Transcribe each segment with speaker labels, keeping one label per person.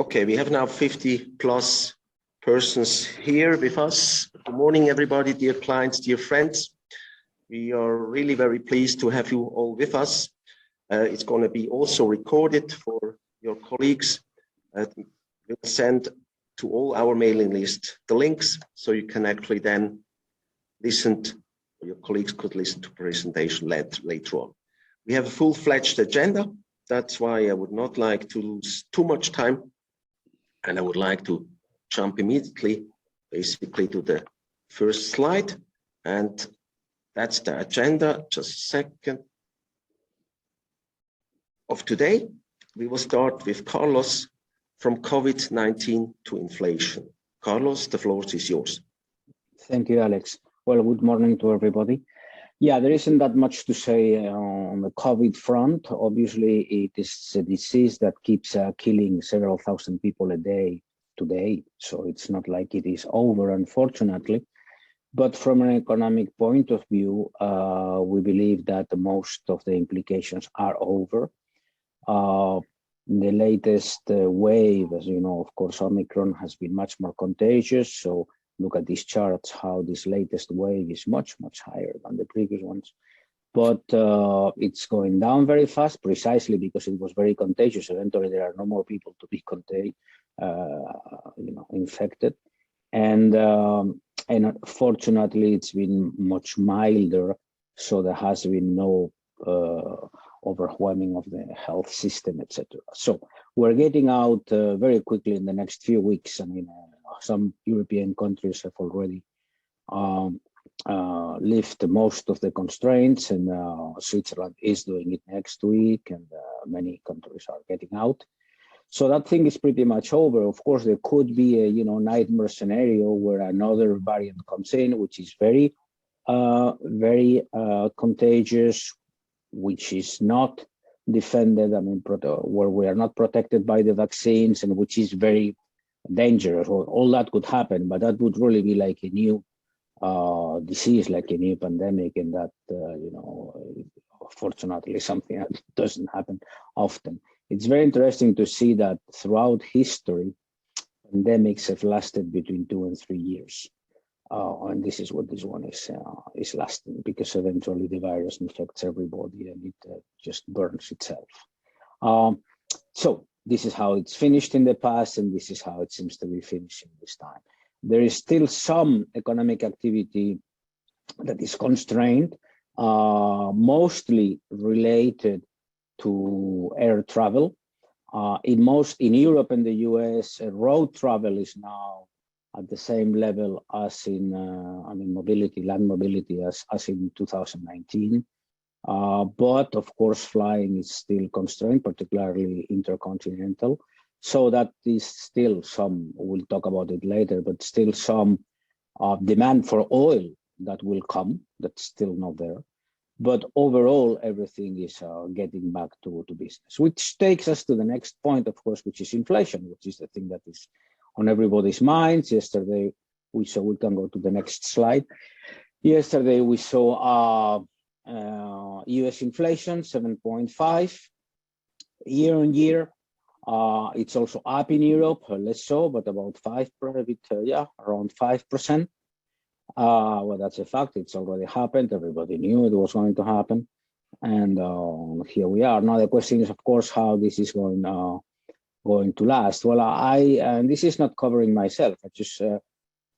Speaker 1: Okay, we have now 50 plus persons here with us. Good morning, everybody, dear clients, dear friends. We are really very pleased to have you all with us. It's going to be also recorded for your colleagues. We'll send to all our mailing list the links, so you can actually then listen to, your colleagues could listen to presentation later on. We have a full-fledged agenda. That's why I would not like to lose too much time. And I would like to jump immediately, basically, to the first slide. And that's the agenda. Just a second. Of today, we will start with Carlos from COVID-19 to inflation. Carlos, the floor is yours.
Speaker 2: Thank you, Alex. Well, good morning to everybody. Yeah, there isn't that much to say on the COVID front. Obviously, it is a disease that keeps killing several thousand people a day today. So it's not like it is over, unfortunately. But from an economic point of view, we believe that most of the implications are over. The latest wave, as you know, of course, Omicron has been much more contagious. So look at these charts, how this latest wave is much, much higher than the previous ones. But it's going down very fast, precisely because it was very contagious. Eventually, there are no more people to be infected. And fortunately, it's been much milder. So there has been no overwhelming of the health system, etc. So we're getting out very quickly in the next few weeks. I mean, some European countries have already lifted most of the constraints, and Switzerland is doing it next week, and many countries are getting out. So that thing is pretty much over. Of course, there could be a nightmare scenario where another variant comes in, which is very contagious, which is not defended. I mean, where we are not protected by the vaccines, and which is very dangerous. All that could happen, but that would really be like a new disease, like a new pandemic, and that fortunately something that doesn't happen often. It's very interesting to see that throughout history, pandemics have lasted between 2 and 3 years. And this is what this one is lasting, because eventually the virus infects everybody and it just burns itself. So this is how it's finished in the past, and this is how it seems to be finishing this time. There is still some economic activity that is constrained, mostly related to air travel. In Europe and the US, road travel is now at the same level as in land mobility as in 2019. But of course, flying is still constrained, particularly intercontinental. So that is still some, we'll talk about it later, but still some demand for oil that will come, that's still not there. But overall, everything is getting back to business, which takes us to the next point, of course, which is inflation, which is the thing that is on everybody's minds. Yesterday, we can go to the next slide. Yesterday, we saw US inflation, 7.5 year on year. It's also up in Europe, less so, but about 5%, around 5%. Well, that's a fact. It's already happened. Everybody knew it was going to happen. And here we are. Now, the question is, of course, how this is going to last. Well, and this is not covering myself. I just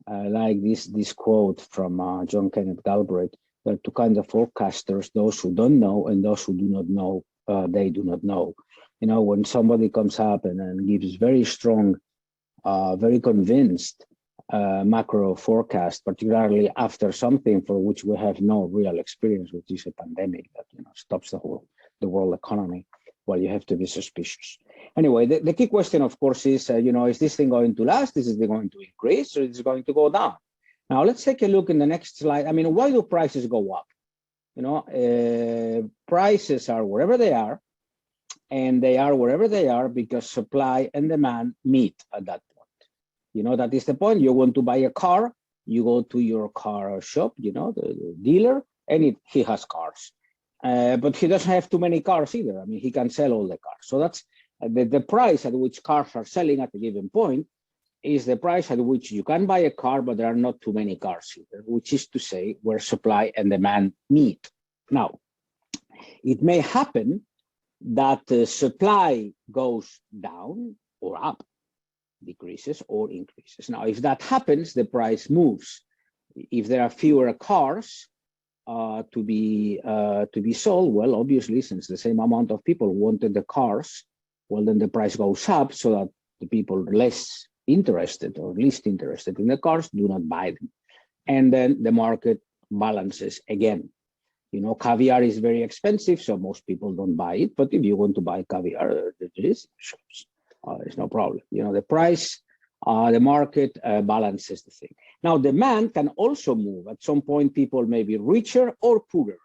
Speaker 2: like this quote from John Kenneth Galbraith. There are two kinds of forecasters: those who don't know and those who do not know. They do not know. When somebody comes up and gives very strong, very convinced macro forecast, particularly after something for which we have no real experience, which is a pandemic that stops the world economy, well, you have to be suspicious. Anyway, the key question, of course, is is this thing going to last? Is it going to increase, or is it going to go down? Now let's take a look in the next slide. I mean, why do prices go up? Prices are wherever they are, and they are wherever they are because supply and demand meet at that point. That is the point. You want to buy a car, you go to your car shop, the dealer, and he has cars. But he doesn't have too many cars either. I mean, he can sell all the cars. So that's The price at which cars are selling at a given point is the price at which you can buy a car, but there are not too many cars here, which is to say where supply and demand meet. Now, it may happen that the supply goes down or up, decreases or increases. Now, if that happens, the price moves. If there are fewer cars to be sold, well, obviously, since the same amount of people wanted the cars, well, then the price goes up so that the people less interested or least interested in the cars do not buy them. And then the market balances again. You know, caviar is very expensive, so most people don't buy it. But if you want to buy caviar, there is shops. There's no problem. You know, the price, the market balances the thing. Now, demand can also move. At some point, people may be richer or poorer.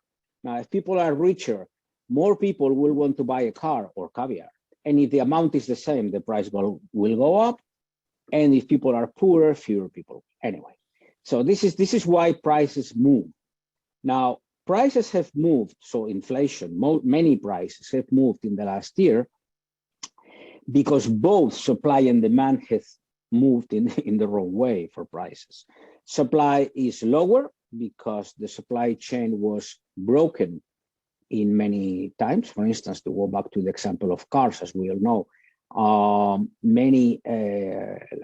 Speaker 2: Now, if people are richer, more people will want to buy a car or caviar. And if the amount is the same, the price will go up. And if people are poorer, fewer people. Anyway, so this is why prices move. Now, prices have moved, so inflation, many prices have moved in the last year because both supply and demand have moved in the wrong way for prices. Supply is lower because the supply chain was broken in many times. For instance, to go back to the example of cars, as we all know,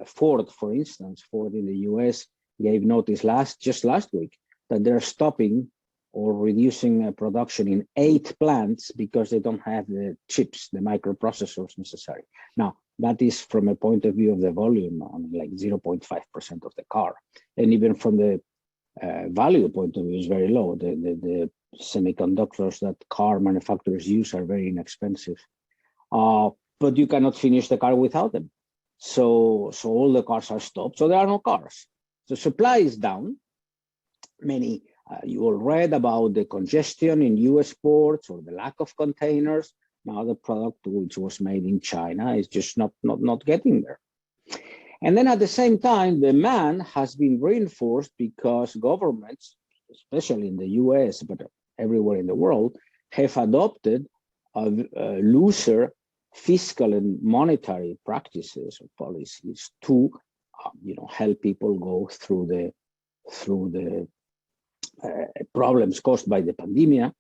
Speaker 2: Ford, for instance, Ford in the US gave notice just last week that they're stopping or reducing production in 8 plants because they don't have the chips, the microprocessors necessary. Now, that is from a point of view of the volume, on like 0.5% of the car. And even from the value point of view is very low. The semiconductors that car manufacturers use are very inexpensive. But you cannot finish the car without them. So all the cars are stopped, so there are no cars. So supply is down. You all read about the congestion in US ports or the lack of containers. Now the product which was made in China is just not getting there. And then at the same time, demand has been reinforced because governments, especially in the US, but everywhere in the world, have adopted looser fiscal and monetary practices or policies to help people go through the problems caused by the pandemic.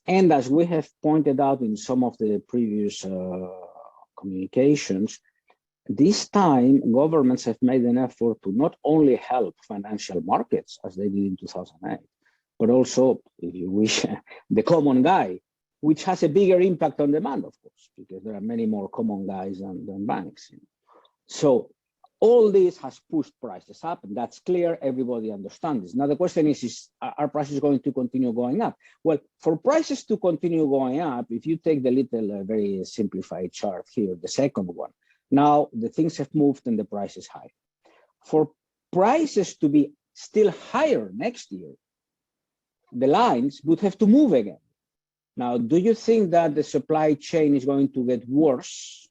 Speaker 2: And as we have pointed out in some of the previous communications, this time governments have made an effort to not only help financial markets as they did in 2008, but also, if you wish, the common guy, which has a bigger impact on demand, of course, because there are many more common guys than banks. So all this has pushed prices up, and that's clear. Everybody understands this. Now, the question is are prices going to continue going up? Well, for prices to continue going up, if you take the little, very simplified chart here, the second one, now the things have moved and the price is high. For prices to be still higher next year, the lines would have to move again. Now, do you think that the supply chain is going to get worse?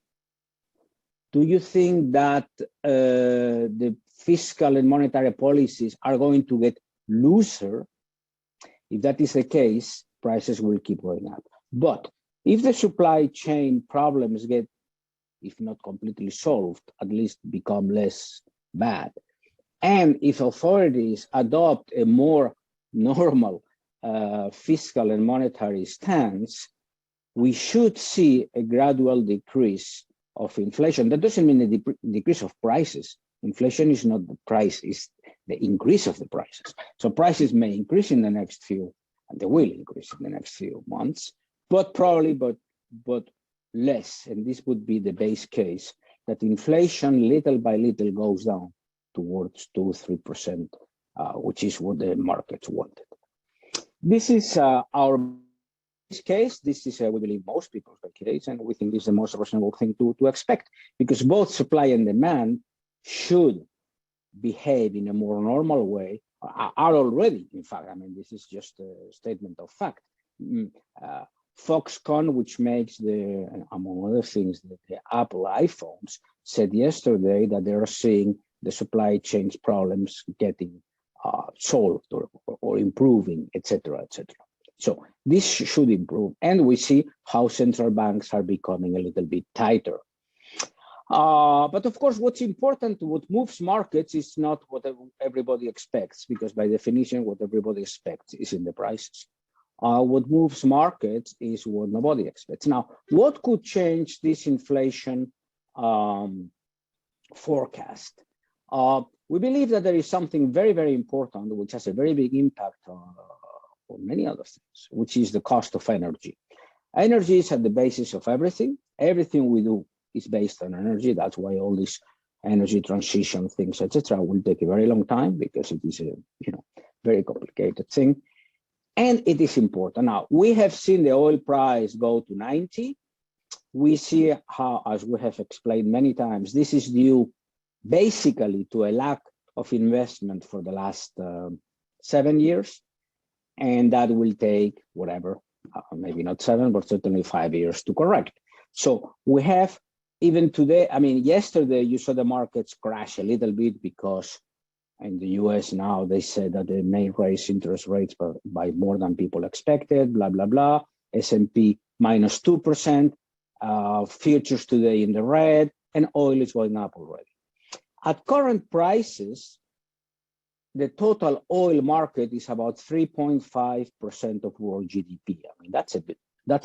Speaker 2: Do you think that the fiscal and monetary policies are going to get looser? If that is the case, prices will keep going up. But if the supply chain problems get, if not completely solved, at least become less bad, and if authorities adopt a more normal fiscal and monetary stance, we should see a gradual decrease of inflation. That doesn't mean a decrease of prices. Inflation is not the price, it's the increase of the prices. So prices may increase in the next few, and they will increase in the next few months, but probably, but less. And this would be the base case, that inflation little by little goes down towards 2-3%, which is what the markets wanted. This is our case. This is, we believe, most people's case, and we think this is the most reasonable thing to expect, because both supply and demand should behave in a more normal way, are already, in fact. I mean, this is just a statement of fact. Foxconn, which makes among other things, the Apple iPhones, said yesterday that they are seeing the supply chain problems getting solved or improving, etc., etc. So this should improve. And we see how central banks are becoming a little bit tighter. But of course, what's important, what moves markets is not what everybody expects, because by definition, what everybody expects is in the prices. What moves markets is what nobody expects. Now, what could change this inflation forecast? We believe that there is something very, very important, which has a very big impact on many other things, which is the cost of energy. Energy is at the basis of everything. Everything we do is based on energy. That's why all these energy transition things, etc., will take a very long time, because it is a very complicated thing. And it is important. Now, we have seen the oil price go to 90. We see how, as we have explained many times, this is due basically to a lack of investment for the last 7 years. And that will take whatever, maybe not 7, but certainly 5 years to correct. So we have, even today, I mean, yesterday you saw the markets crash a little bit, because in the US now they said that they may raise interest rates by more than people expected, blah, blah, blah. S&P minus 2%, futures today in the red, and oil is going up already. At current prices, the total oil market is about 3.5% of world GDP. I mean, that's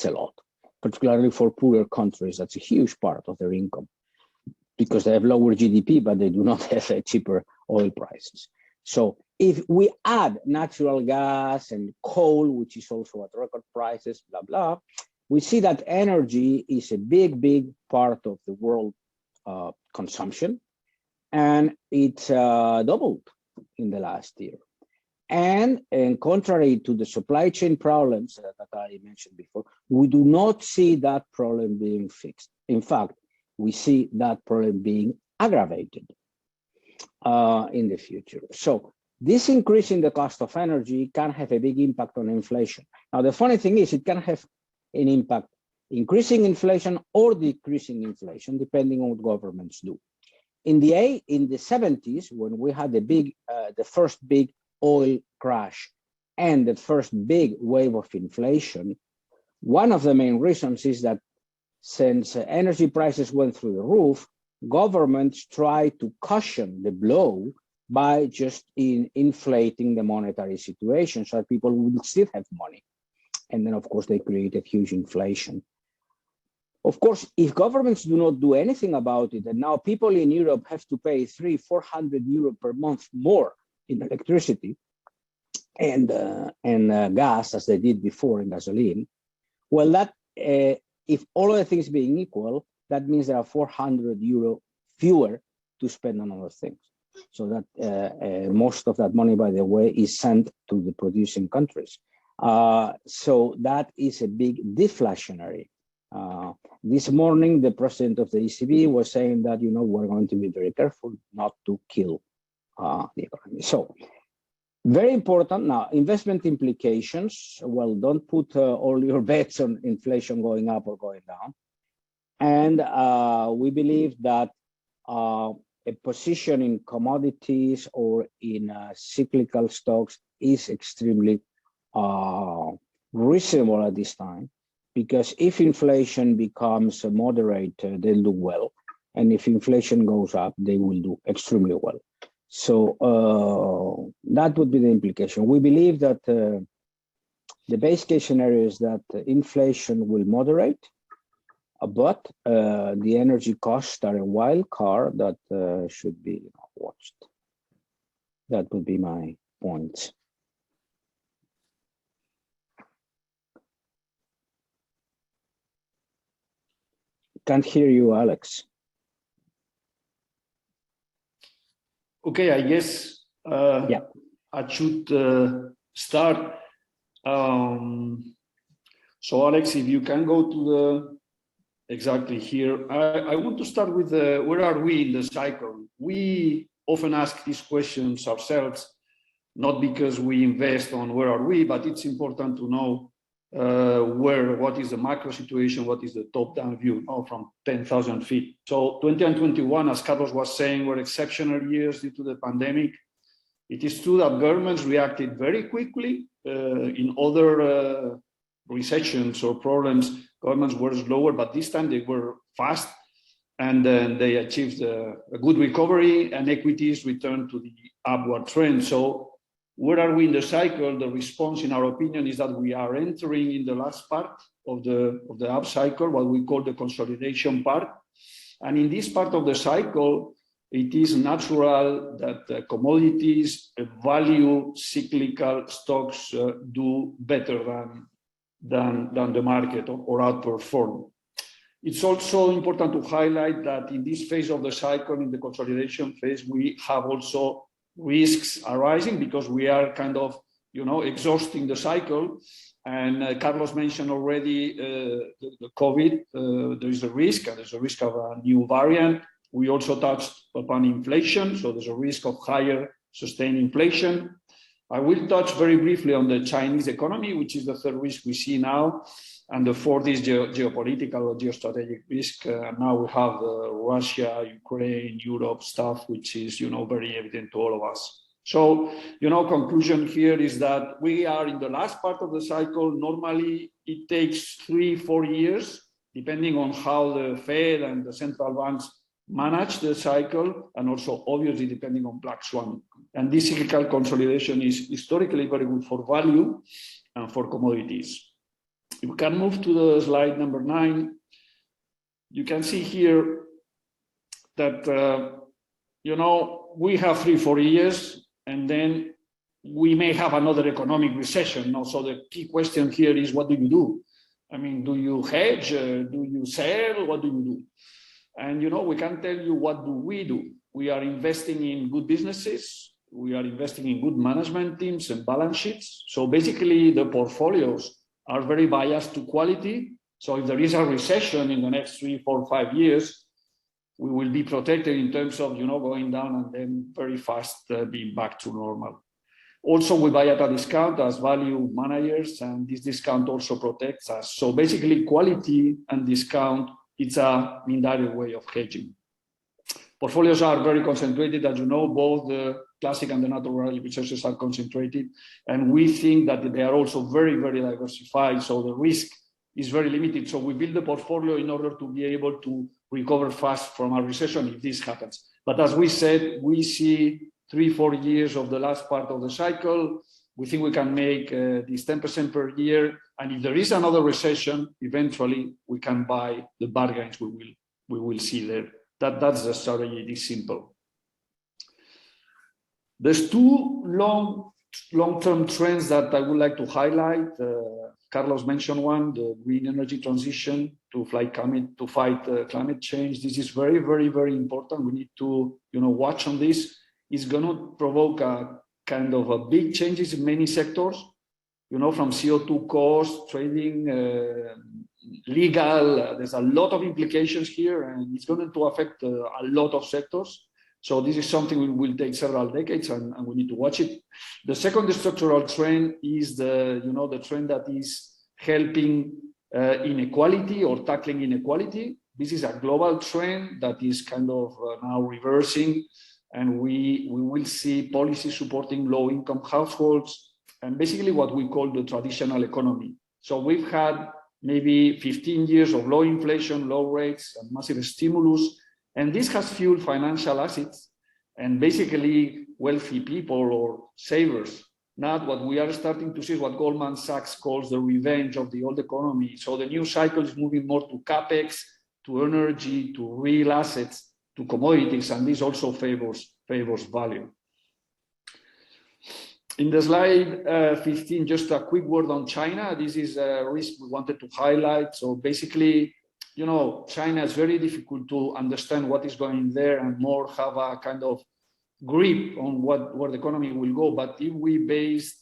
Speaker 2: a lot, particularly for poorer countries. That's a huge part of their income, because they have lower GDP, but they do not have cheaper oil prices. So if we add natural gas and coal, which is also at record prices, blah, blah, we see that energy is a big, big part of the world consumption, and it's doubled in the last year. And contrary to the supply chain problems that I mentioned before, we do not see that problem being fixed. In fact, we see that problem being aggravated in the future. So this increase in the cost of energy can have a big impact on inflation. Now, the funny thing is, it can have an impact increasing inflation or decreasing inflation, depending on what governments do. In the 70s, when we had the first big oil crash and the first big wave of inflation, one of the main reasons is that since energy prices went through the roof, governments tried to cushion the blow by just inflating the monetary situation so that people would still have money. And then, of course, they created huge inflation. Of course, if governments do not do anything about it, and now people in Europe have to pay 300-400 euro per month more in electricity and gas, as they did before in gasoline, well, that if all other things being equal, that means there are 400 euro fewer to spend on other things. So that most of that money, by the way, is sent to the producing countries. So that is a big deflationary. This morning, the president of the ECB was saying that, we're going to be very careful not to kill the economy. So very important. Now, investment implications. Well, don't put all your bets on inflation going up or going down. And we believe that a position in commodities or in cyclical stocks is extremely reasonable at this time, because if inflation becomes moderate, they'll do well. And if inflation goes up, they will do extremely well. So that would be the implication. We believe that the base case scenario is that inflation will moderate, but the energy costs are a wild card that should be watched. That would be my point. Can't hear you, Alex.
Speaker 3: Okay, I guess
Speaker 2: yeah.
Speaker 3: I should start. So Alex, if you can go to the exactly here, I want to start with where are we in the cycle? We often ask these questions ourselves, not because we invest on where are we, but it's important to know what is the macro situation, what is the top-down view from 10,000 feet. So 20 and 21, as Carlos was saying, were exceptional years due to the pandemic. It is true that governments reacted very quickly. In other recessions or problems, governments were slower, but this time they were fast, and they achieved a good recovery, and equities returned to the upward trend. So where are we in the cycle? The response, in our opinion, is that we are entering in the last part of the up cycle, what we call the consolidation part. And in this part of the cycle, it is natural that commodities, value, cyclical stocks do better than the market or outperform. It's also important to highlight that in this phase of the cycle, in the consolidation phase, we have also risks arising because we are kind of, exhausting the cycle. And Carlos mentioned already the COVID. There is a risk, and there's a risk of a new variant. We also touched upon inflation, so there's a risk of higher sustained inflation. I will touch very briefly on the Chinese economy, which is the third risk we see now. And the fourth is geopolitical or geostrategic risk. Now we have Russia, Ukraine, Europe stuff, which is, very evident to all of us. So, conclusion here is that we are in the last part of the cycle. Normally, it takes 3-4 years, depending on how the Fed and the central banks manage the cycle, and also obviously depending on black swan. And this cyclical consolidation is historically very good for value and for commodities. If we can move to the slide number 9, you can see here that, we have 3-4 years, and then we may have another economic recession. So the key question here is, what do you do? I mean, do you hedge? Do you sell? What do you do? And, we can tell you what do we do. We are investing in good businesses. We are investing in good management teams and balance sheets. So basically, the portfolios are very biased to quality. So if there is a recession in the next 3, 4, 5 years, we will be protected in terms of, going down and then very fast being back to normal. Also, we buy at a discount as value managers, and this discount also protects us. So basically, quality and discount, it's an indirect way of hedging. Portfolios are very concentrated, as you know, both the classic and the natural resources are concentrated. And we think that they are also very, very diversified. So the risk is very limited. So we build the portfolio in order to be able to recover fast from a recession if this happens. But as we said, we see 3-4 years of the last part of the cycle. We think we can make this 10% per year. And if there is another recession, eventually we can buy the bargains we will see there. That's the strategy. It is simple. There's two long-term trends that I would like to highlight. Carlos mentioned one, the green energy transition to fight climate change. This is very, very, very important. We need to, watch on this. It's going to provoke a kind of a big changes in many sectors, from CO2 cost, trading, legal. There's a lot of implications here, and it's going to affect a lot of sectors. So this is something we will take several decades, and we need to watch it. The second structural trend is the trend that is helping inequality or tackling inequality. This is a global trend that is kind of now reversing, and we will see policy supporting low-income households and basically what we call the traditional economy. So we've had maybe 15 years of low inflation, low rates, and massive stimulus. And this has fueled financial assets and basically wealthy people or savers. Now what we are starting to see is what Goldman Sachs calls the revenge of the old economy. So the new cycle is moving more to capex, to energy, to real assets, to commodities, and this also favors value. In the slide 15, just a quick word on China. This is a risk we wanted to highlight. So basically, China is very difficult to understand what is going there and more have a kind of grip on where the economy will go. But if we base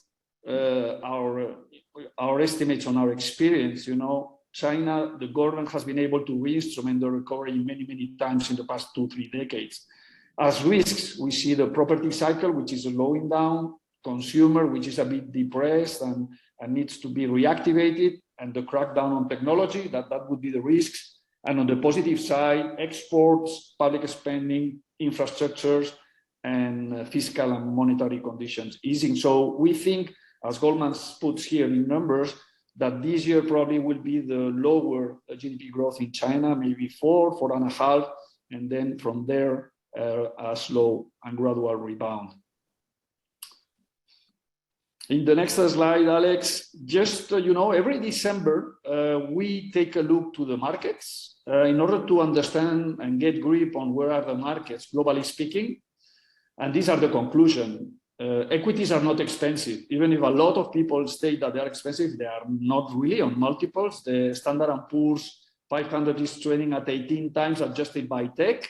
Speaker 3: our estimates on our experience, China, the government has been able to re-instrument the recovery many, many times in the past 2-3 decades. As risks, we see the property cycle, which is slowing down, consumer, which is a bit depressed and needs to be reactivated, and the crackdown on technology, that would be the risks. And on the positive side, exports, public spending, infrastructures, and fiscal and monetary conditions easing. So we think, as Goldman puts here in numbers, that this year probably will be the lower GDP growth in China, maybe 4.5, and then from there a slow and gradual rebound. In the next slide, Alex, just, every December, we take a look to the markets in order to understand and get grip on where are the markets, globally speaking. And these are the conclusion. Equities are not expensive. Even if a lot of people state that they are expensive, they are not really on multiples. The Standard & Poor's 500 is trading at 18 times adjusted by tech.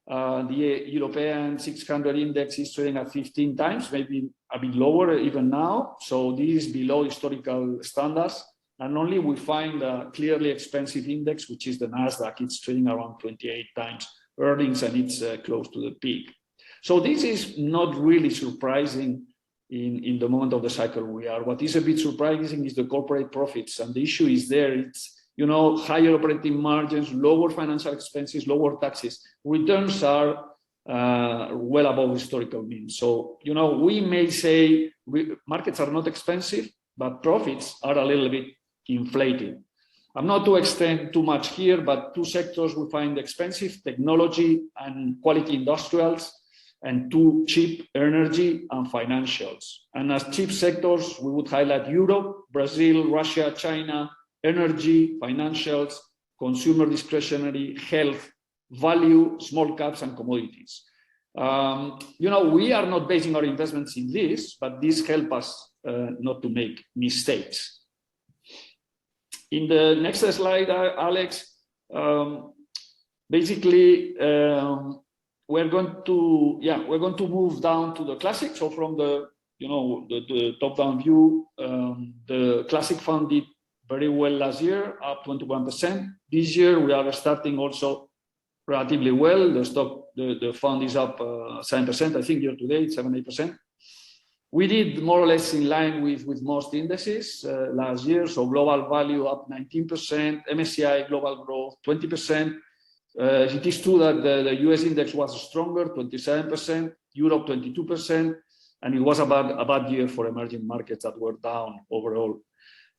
Speaker 3: The European 600 index is trading at 15 times, maybe a bit lower even now. So this is below historical standards. And only we find a clearly expensive index, which is the Nasdaq. It's trading around 28 times earnings, and it's close to the peak. So this is not really surprising in the moment of the cycle we are. What is a bit surprising is the corporate profits. And the issue is there. It's, higher operating margins, lower financial expenses, lower taxes. Returns are well above historical means. So, we may say markets are not expensive, but profits are a little bit inflated. I'm not to extend too much here, but two sectors we find expensive: technology and quality industrials, and two cheap: energy and financials. And as cheap sectors, we would highlight Europe, Brazil, Russia, China, energy, financials, consumer discretionary, health, value, small caps, and commodities. We are not basing our investments in this, but this helps us not to make mistakes. In the next slide, Alex, basically, we're going to move down to the classic. So from the top-down view, the classic fund did very well last year, up 21%. This year we are starting also relatively well. The fund is up 7%. I think year to date 7-8%. We did more or less in line with most indices last year. So global value up 19%, MSCI global growth 20%. It is true that the US index was stronger, 27%, Europe 22%, and it was a bad year for emerging markets that were down overall.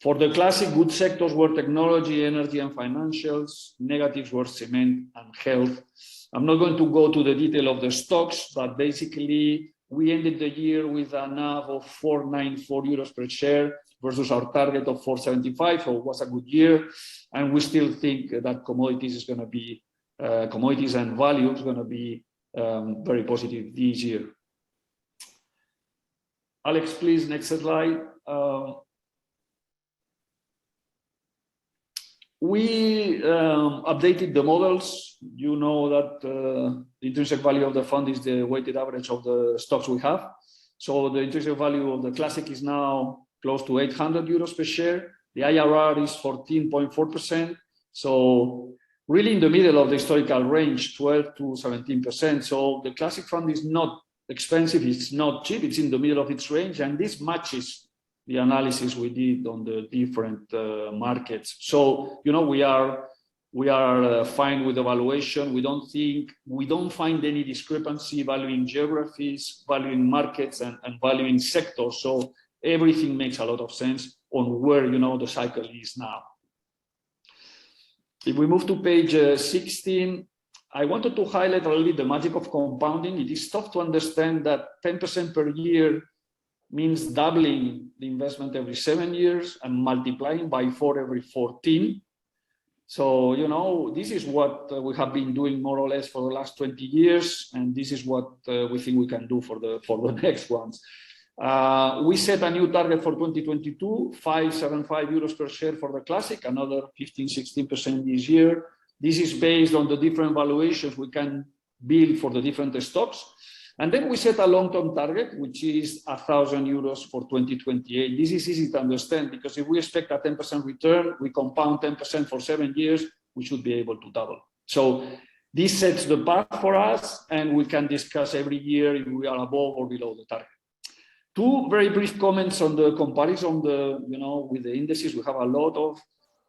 Speaker 3: For the classic, good sectors were technology, energy, and financials. Negatives were cement and health. I'm not going to go to the detail of the stocks, but basically we ended the year with a NAV of 494 euros per share versus our target of 475, so it was a good year. And we still think that commodities is going to be, commodities and value is going to be very positive this year. Alex, please, next slide. We updated the models. You know that the intrinsic value of the fund is the weighted average of the stocks we have. So the intrinsic value of the classic is now close to 800 euros per share. The IRR is 14.4%. So really in the middle of the historical range, 12 to 17%. So the classic fund is not expensive, it's not cheap, it's in the middle of its range. And this matches the analysis we did on the different markets. So, we are fine with the valuation. We don't find any discrepancy valuing geographies, valuing markets, and valuing sectors. So everything makes a lot of sense on where, the cycle is now. If we move to page 16, I wanted to highlight a little bit the magic of compounding. It is tough to understand that 10% per year means doubling the investment every 7 years and multiplying by 4 every 14. So, this is what we have been doing more or less for the last 20 years. And this is what we think we can do for the next ones. We set a new target for 2022, 575 euros per share for the classic, another 15-16% this year. This is based on the different valuations we can build for the different stocks. And then we set a long-term target, which is 1,000 euros for 2028. This is easy to understand because if we expect a 10% return, we compound 10% for 7 years, we should be able to double. So this sets the path for us, and we can discuss every year if we are above or below the target. Two very brief comments on the comparison with the indices. We have a lot of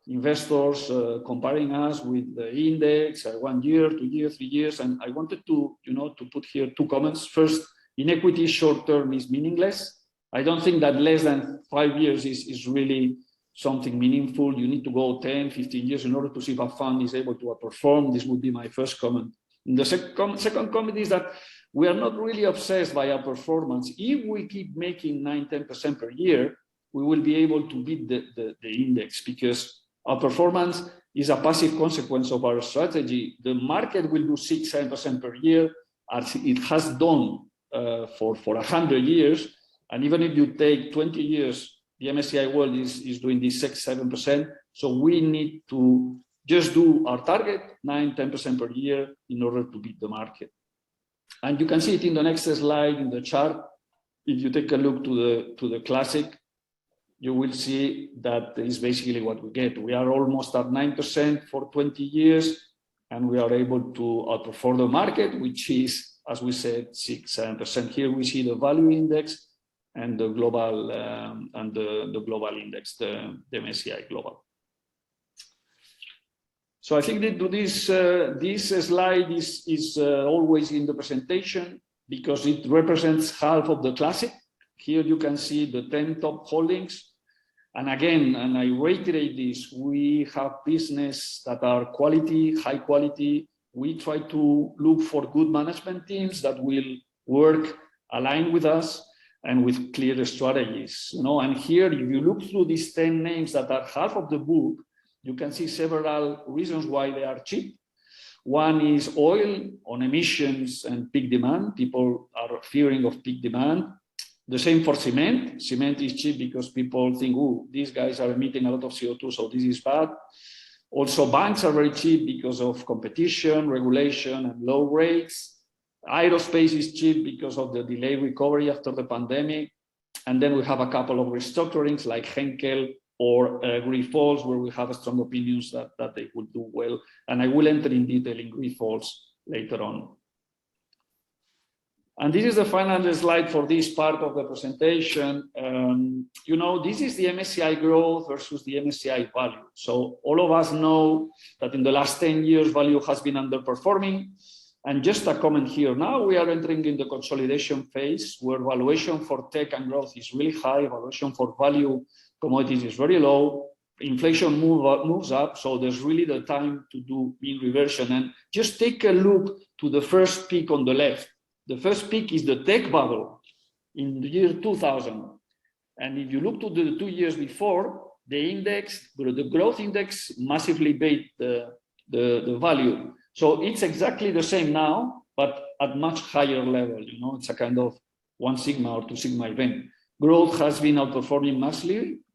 Speaker 3: investors comparing us with the index 1 year, 2 years, 3 years, and I wanted to, to put here 2 comments. First, in equity, short term is meaningless. I don't think that less than 5 years is really something meaningful. You need to go 10, 15 years in order to see if a fund is able to outperform. This would be my first comment. And the second comment is that we are not really obsessed by our performance. If we keep making 9-10% per year, we will be able to beat the index, because our performance is a passive consequence of our strategy. The market will do 6-7% per year, as it has done for 100 years. And even if you take 20 years, the MSCI World is doing this 6-7%. So we need to just do our target, 9-10% per year, in order to beat the market. And you can see it in the next slide in the chart. If you take a look to the classic, you will see that is basically what we get. We are almost at 9% for 20 years, and we are able to outperform the market, which is, as we said, 6-7%. Here we see the value index and the global the global index, the MSCI Global. So I think that this slide is always in the presentation because it represents half of the classic. Here you can see the 10 top holdings. And again, and I reiterate this, we have business that are quality, high quality. We try to look for good management teams that will work aligned with us and with clear strategies. And here, if you look through these 10 names that are half of the book, you can see several reasons why they are cheap. One is oil on emissions and peak demand. People are fearing of peak demand. The same for cement. Cement is cheap because people think, oh, these guys are emitting a lot of CO2, so this is bad. Also, banks are very cheap because of competition, regulation, and low rates. Aerospace is cheap because of the delayed recovery after the pandemic. And then we have a couple of restructurings like Henkel or Grifols, where we have strong opinions that they will do well. And I will enter in detail in Grifols later on. And this is the final slide for this part of the presentation. This is the MSCI growth versus the MSCI value. So all of us know that in the last 10 years, value has been underperforming. And just a comment here, now we are entering in the consolidation phase where valuation for tech and growth is really high, valuation for value commodities is very low, inflation moves up, so there's really the time to do mean reversion. And just take a look to the first peak on the left. The first peak is the tech bubble in the year 2000. And if you look to the 2 years before, the growth index massively beat the value. So it's exactly the same now, but at much higher level. It's a kind of 1 sigma or 2 sigma event. Growth has been outperforming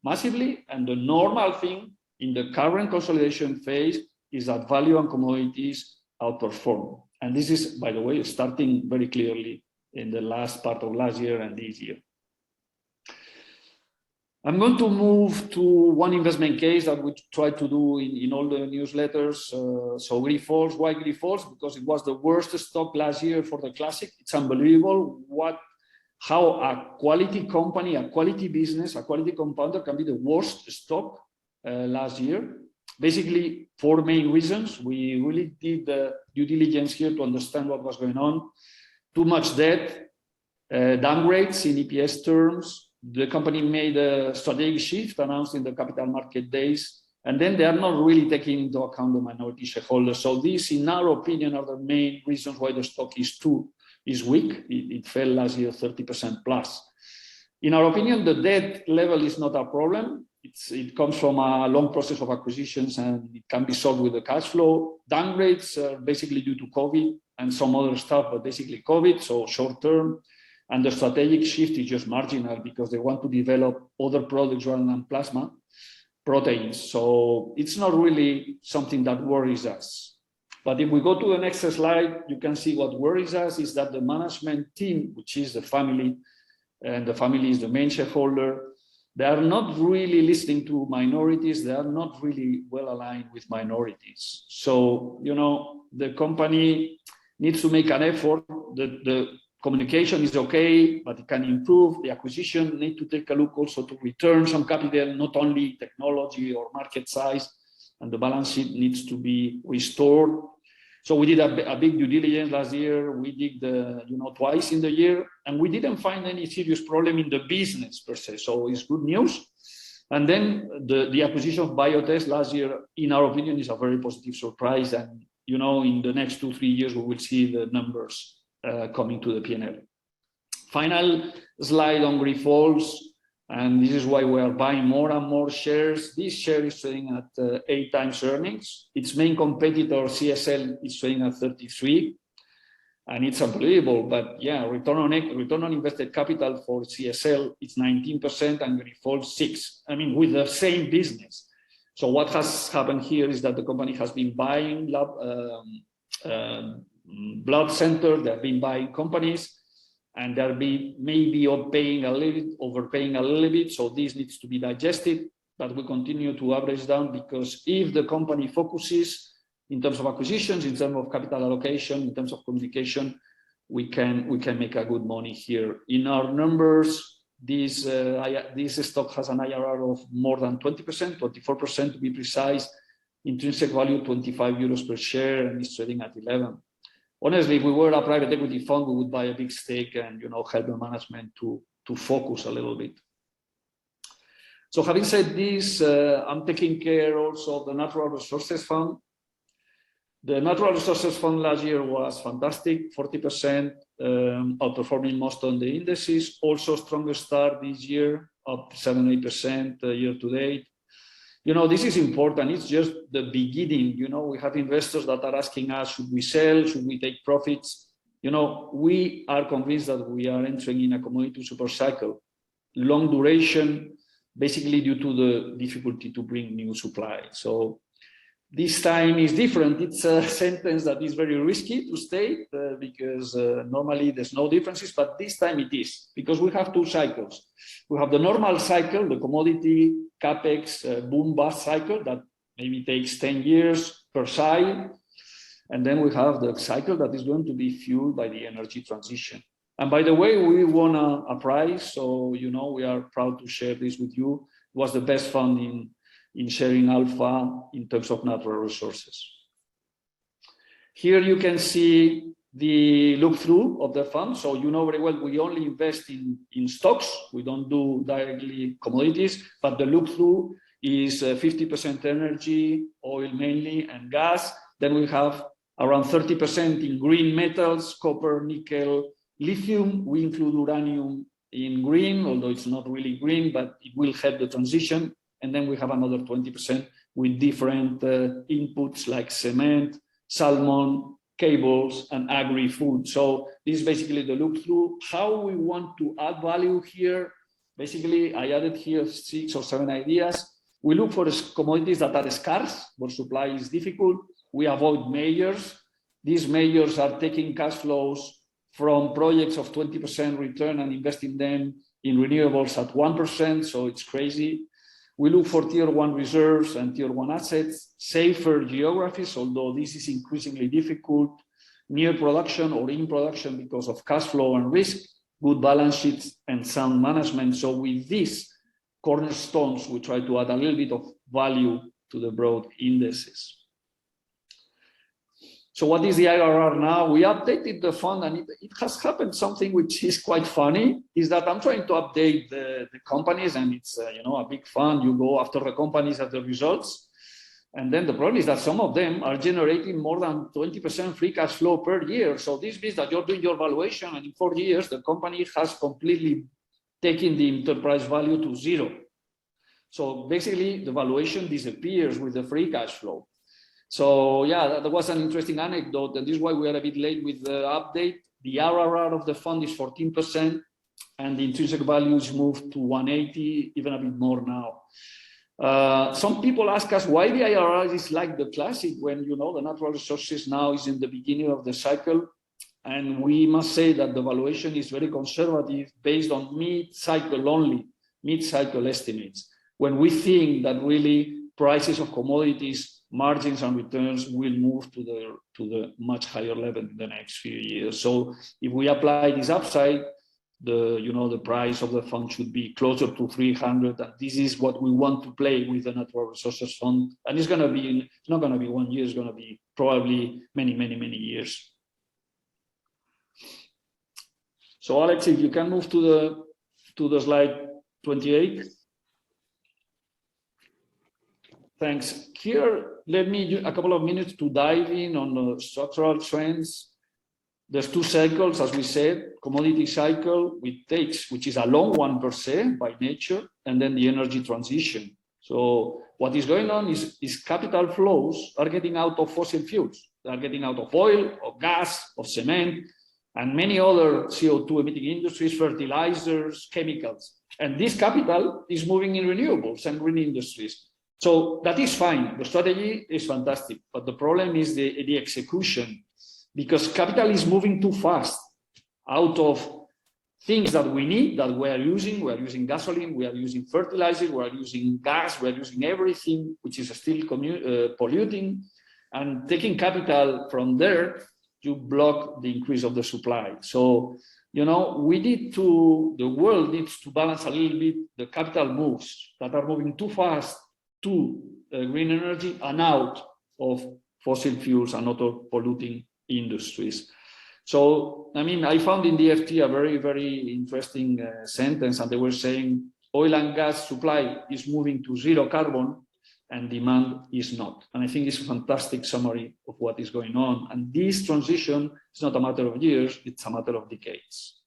Speaker 3: massively, and the normal thing in the current consolidation phase is that value and commodities outperform. And this is, by the way, starting very clearly in the last part of last year and this year. I'm going to move to one investment case that we try to do in all the newsletters. So Grifols, why Grifols? Because it was the worst stock last year for the classic. It's unbelievable how a quality company, a quality business, a quality compounder can be the worst stock last year. Basically, 4 main reasons. We really did the due diligence here to understand what was going on. Too much debt, downgrades in EPS terms. The company made a strategic shift announced in the capital market days, and then they are not really taking into account the minority shareholders. So these, in our opinion, are the main reasons why the stock is weak. It fell last year 30% plus. In our opinion, the debt level is not a problem. It comes from a long process of acquisitions and it can be solved with the cash flow. Downgrades are basically due to COVID and some other stuff, but basically COVID, so short term. And the strategic shift is just marginal because they want to develop other products rather than plasma proteins. So it's not really something that worries us. But if we go to the next slide, you can see what worries us is that the management team, which is the family, and the family is the main shareholder, they are not really listening to minorities. They are not really well aligned with minorities. So, the company needs to make an effort. The communication is okay, but it can improve. The acquisition need to take a look also to return some capital, not only technology or market size. and the balance sheet needs to be restored. So we did a big due diligence last year. We did twice in the year, and we didn't find any serious problem in the business per se. So it's good news. And then the acquisition of Biotest last year, in our opinion, is a very positive surprise. And in the next 2-3 years, we will see the numbers coming to the P&L. Final slide on Grifols, and this is why we are buying more and more shares. This share is trading at 8 times earnings. Its main competitor, CSL, is trading at 33, and it's unbelievable. But yeah, return on invested capital for CSL is 19% and Grifols 6%. I mean, with the same business. So what has happened here is that the company has been buying blood centers, they've been buying companies, and they'll be maybe overpaying a little bit. So this needs to be digested, but we continue to average down, because if the company focuses in terms of acquisitions, in terms of capital allocation, in terms of communication, we can make a good money here. In our numbers, this stock has an IRR of more than 20%, 24% to be precise. Intrinsic value 25 euros per share, and it's trading at 11. Honestly, if we were a private equity fund, we would buy a big stake and help the management to focus a little bit. So having said this, I'm taking care also of the Natural Resources Fund. The Natural Resources Fund last year was fantastic, 40%, outperforming most on the indices. Also stronger start this year, up 7-8% year to date. This is important. It's just the beginning. We have investors that are asking us, should we sell? Should we take profits? We are convinced that we are entering in a commodity super cycle. Long duration, basically due to the difficulty to bring new supply. So this time is different. It's a sentence that is very risky to state because normally there's no differences, but this time it is, because we have 2 cycles. We have the normal cycle, the commodity capex boom bust cycle that maybe takes 10 years per side. And then we have the cycle that is going to be fueled by the energy transition. And by the way, we won a prize. So, we are proud to share this with you. It was the best fund in sharing alpha in terms of natural resources. Here you can see the look-through of the fund. So very well, we only invest in stocks. We don't do directly commodities, but the look-through is 50% energy, oil mainly, and gas. Then we have around 30% in green metals, copper, nickel, lithium. We include uranium in green, although it's not really green, but it will help the transition. And then we have another 20% with different inputs like cement, salmon, cables, and agri-food. So this is basically the look-through. How we want to add value here. Basically, I added here 6 or 7 ideas. We look for commodities that are scarce, where supply is difficult. We avoid majors. These majors are taking cash flows from projects of 20% return and investing them in renewables at 1%. So it's crazy. We look for tier 1 reserves and tier 1 assets, safer geographies, although this is increasingly difficult, near production or in production because of cash flow and risk, good balance sheets and sound management. So with these cornerstones, we try to add a little bit of value to the broad indices. So what is the IRR now? We updated the fund, and it has happened something which is quite funny, is that I'm trying to update the companies, and it's a big fund. You go after the companies at the results. And then the problem is that some of them are generating more than 20% free cash flow per year. So this means that you're doing your valuation, and in 4 years, the company has completely taken the enterprise value to 0. So basically, the valuation disappears with the free cash flow. So yeah, that was an interesting anecdote, and this is why we are a bit late with the update. The IRR of the fund is 14%, and the intrinsic value is moved to 180, even a bit more now. Some people ask us why the IRR is like the classic when the natural resources now is in the beginning of the cycle. And we must say that the valuation is very conservative based on mid-cycle only, mid-cycle estimates. When we think that really prices of commodities, margins and returns will move to the much higher level in the next few years. So if we apply this upside, the price of the fund should be closer to 300, and this is what we want to play with the natural resources fund. And it's not going to be 1 year, it's going to be probably many years. So Alex, if you can move to the slide 28. Thanks. Here, let me use a couple of minutes to dive in on the structural trends. There's two cycles, as we said, commodity cycle, which is a long one per se by nature, and then the energy transition. So what is going on is capital flows are getting out of fossil fuels. They are getting out of oil, of gas, of cement, and many other CO2 emitting industries, fertilizers, chemicals. And this capital is moving in renewables and green industries. So that is fine. The strategy is fantastic, but the problem is the execution, because capital is moving too fast out of things that we need, that we are using. We are using gasoline, we are using fertilizers, we are using gas, we are using everything which is still polluting, and taking capital from there to block the increase of the supply. So, the world needs to balance a little bit the capital moves that are moving too fast to green energy and out of fossil fuels and other polluting industries. So, I found in the FT a very, very interesting sentence, and they were saying oil and gas supply is moving to zero carbon and demand is not. And I think it's a fantastic summary of what is going on. And this transition is not a matter of years, it's a matter of decades.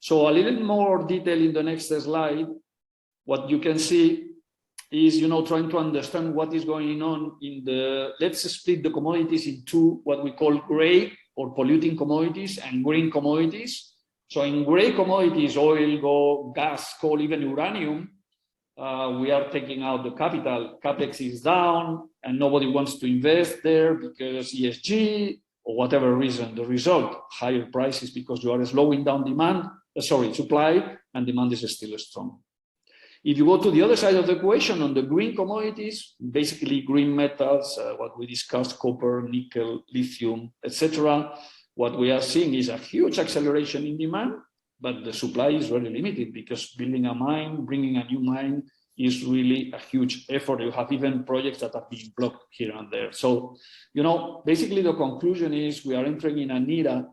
Speaker 3: So a little more detail in the next slide. What you can see is, trying to understand what is going on let's split the commodities into what we call gray or polluting commodities and green commodities. So in gray commodities, oil, gold, gas, coal, even uranium, we are taking out the capital. CapEx is down and nobody wants to invest there because ESG or whatever reason. The result, higher prices because you are slowing down supply, and demand is still strong. If you go to the other side of the equation, on the green commodities, basically green metals, what we discussed, copper, nickel, lithium, etc., what we are seeing is a huge acceleration in demand, but the supply is very limited because building a mine, bringing a new mine is really a huge effort. You have even projects that are being blocked here and there. So, basically the conclusion is we are entering in an era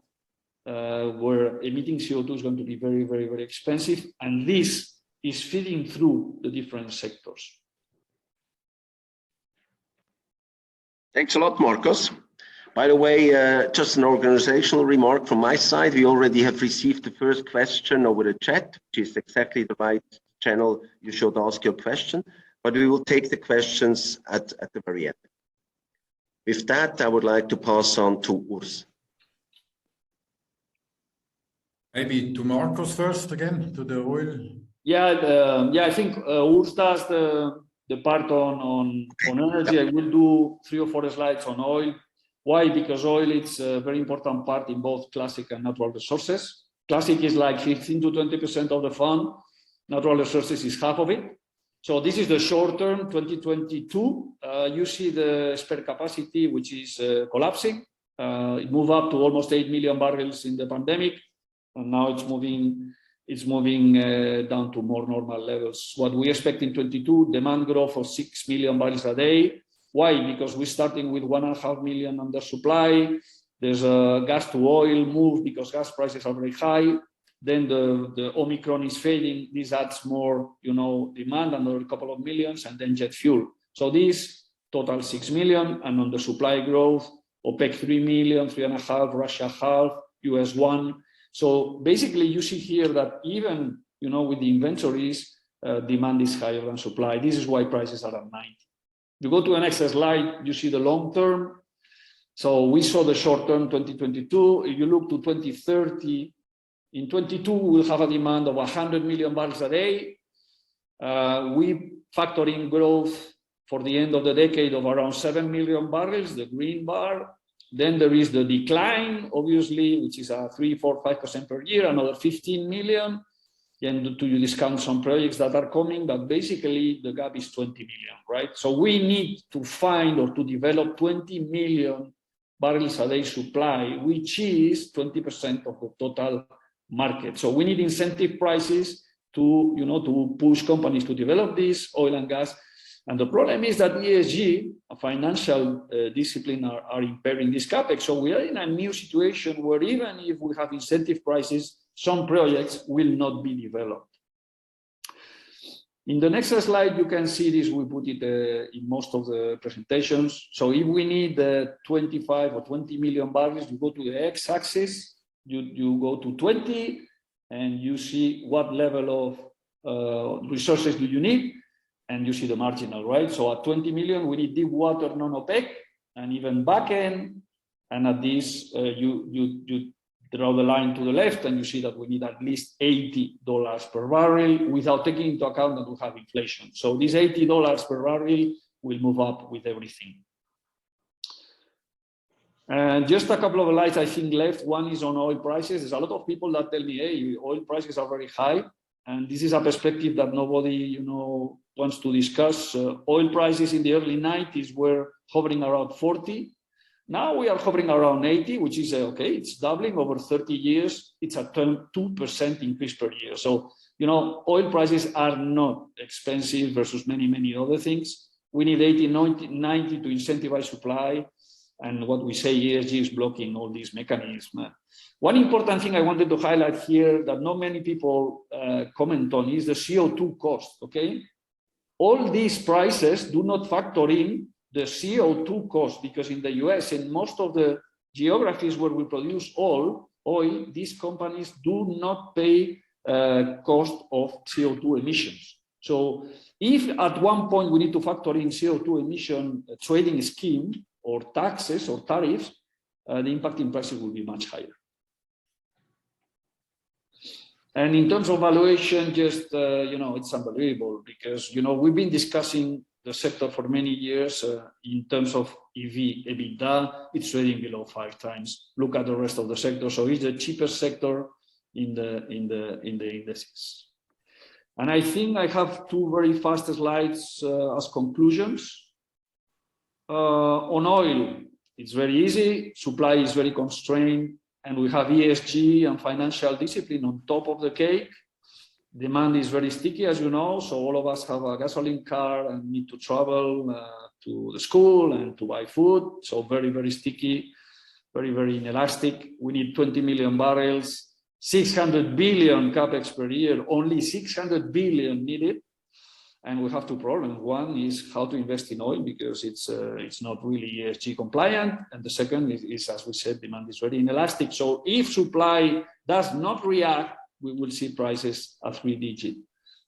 Speaker 3: where emitting CO2 is going to be very, very, very expensive, and this is feeding through the different sectors.
Speaker 1: Thanks a lot, Marcos. By the way, just an organizational remark from my side. We already have received the first question over the chat, which is exactly the right channel you should ask your question, but we will take the questions at the very end. With that, I would like to pass on to Urs.
Speaker 4: Maybe to Marcos first again, to the oil.
Speaker 3: I think Urs does the part on energy. I will do 3 or 4 slides on oil. Why? Because oil is a very important part in both classic and natural resources. Classic is like 15 to 20% of the fund. Natural resources is half of it. So this is the short term, 2022. You see the spare capacity, which is collapsing. It moved up to almost 8 million barrels in the pandemic, and now it's moving down to more normal levels. What we expect in 22, demand growth of 6 million barrels a day. Why? Because we're starting with 1.5 million under supply. There's a gas to oil move because gas prices are very high. Then the Omicron is fading. This adds more, demand, another couple of millions, and then jet fuel. So this total 6 million, and on the supply growth, OPEC 3 million, 3.5, Russia half, US 1. So basically, you see here that even with the inventories, demand is higher than supply. This is why prices are at 90. You go to the next slide, you see the long term. So we saw the short term 2022. If you look to 2030, in 22 we'll have a demand of 100 million barrels a day. We factor in growth for the end of the decade of around 7 million barrels, the green bar. Then there is the decline, obviously, which is a 3, 4, 5% per year, another 15 million. Then do you discount some projects that are coming, but basically the gap is 20 million, right? So we need to find or to develop 20 million barrels a day supply, which is 20% of the total market. So we need incentive prices to, to push companies to develop this oil and gas. And the problem is that ESG, financial discipline, are impairing this capex. So we are in a new situation where even if we have incentive prices, some projects will not be developed. In the next slide, you can see this. We put it in most of the presentations. So if we need 25 or 20 million barrels, you go to the x-axis, you go to 20, and you see what level of resources do you need, and you see the marginal, right? So at 20 million, we need deep water, non-OPEC, and even backend. And at this, you draw the line to the left, and you see that we need at least $80 per barrel without taking into account that we have inflation. So this $80 per barrel will move up with everything. And just a couple of slides, I think, left. One is on oil prices. There's a lot of people that tell me, hey, oil prices are very high. And this is a perspective that nobody, wants to discuss. Oil prices in the early 90s were hovering around 40. Now we are hovering around 80, which is okay. It's doubling over 30 years. It's a 2% increase per year. So, oil prices are not expensive versus many, many other things. We need 80, 90 to incentivize supply. And what we say, ESG is blocking all these mechanisms. One important thing I wanted to highlight here that not many people comment on is the CO2 cost, okay? All these prices do not factor in the CO2 cost, because in the US, in most of the geographies where we produce oil, these companies do not pay cost of CO2 emissions. So if at one point we need to factor in CO2 emission trading scheme or taxes or tariffs, the impact in prices will be much higher. And in terms of valuation, just, it's unbelievable because, we've been discussing the sector for many years in terms of EBITDA, it's trading below 5 times. Look at the rest of the sector. So it's the cheapest sector in the indices. And I think I have 2 very fast slides as conclusions. On oil, it's very easy. Supply is very constrained, and we have ESG and financial discipline on top of the cake. Demand is very sticky, as you know, so all of us have a gasoline car and need to travel to the school and to buy food. So very, very sticky, very, very inelastic. We need 20 million barrels, 600 billion capex per year, only 600 billion needed. And we have 2 problems. One is how to invest in oil because it's not really ESG compliant. And the second is, as we said, demand is very inelastic. So if supply does not react, we will see prices at 3-digit.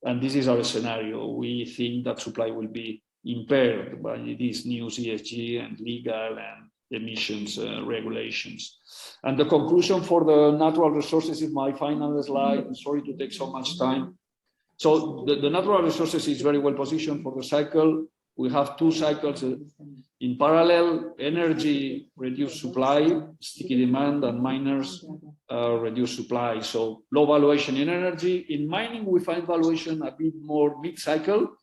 Speaker 3: And this is our scenario. We think that supply will be impaired by these new ESG and legal and emissions regulations. And the conclusion for the natural resources is my final slide. I'm sorry to take so much time. So the natural resources is very well positioned for the cycle. We have 2 cycles in parallel: energy, reduced supply, sticky demand, and miners, reduced supply. So low valuation in energy. In mining, we find valuation a bit more mid-cycle.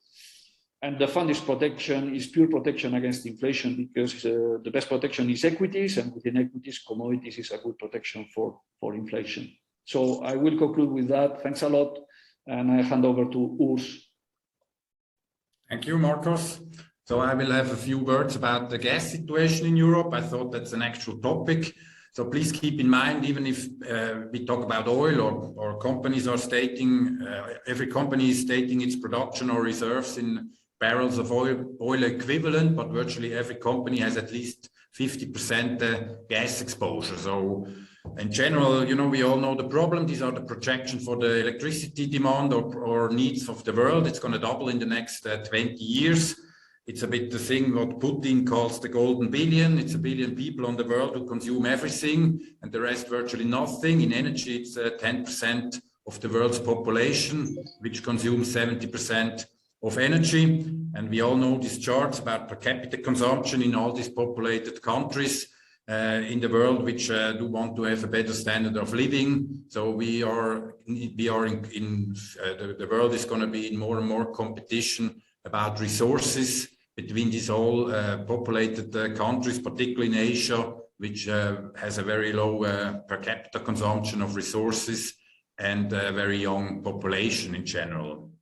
Speaker 3: And the fund is protection, is pure protection against inflation because the best protection is equities, and within equities, commodities is a good protection for inflation. So I will conclude with that. Thanks a lot. And I hand over to Urs.
Speaker 4: Thank you, Marcos. So I will have a few words about the gas situation in Europe. I thought that's an actual topic. So please keep in mind, even if we talk about oil or companies are stating, every company is stating its production or reserves in barrels of oil equivalent, but virtually every company has at least 50% gas exposure. So in general, we all know the problem. These are the projections for the electricity demand or needs of the world. It's going to double in the next 20 years. It's a bit the thing what Putin calls the golden billion. It's 1 billion people on the world who consume everything and the rest virtually nothing. In energy, it's 10% of the world's population, which consumes 70% of energy. And we all know these charts about per capita consumption in all these populated countries in the world, which do want to have a better standard of living. So the world is going to be in more and more competition about resources between these all populated countries, particularly in Asia, which has a very low per capita consumption of resources. and a very young population in general.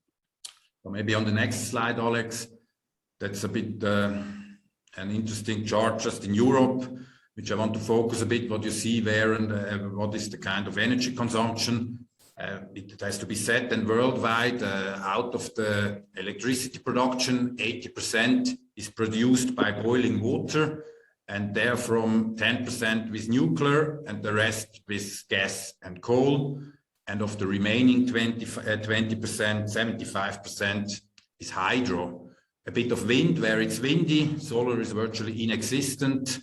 Speaker 4: So maybe on the next slide, Alex, that's a bit an interesting chart just in Europe, which I want to focus a bit what you see there and what is the kind of energy consumption. It has to be said, and worldwide, out of the electricity production, 80% is produced by boiling water, and therefrom 10% with nuclear and the rest with gas and coal. And of the remaining 20%, 75% is hydro. A bit of wind where it's windy, solar is virtually inexistent.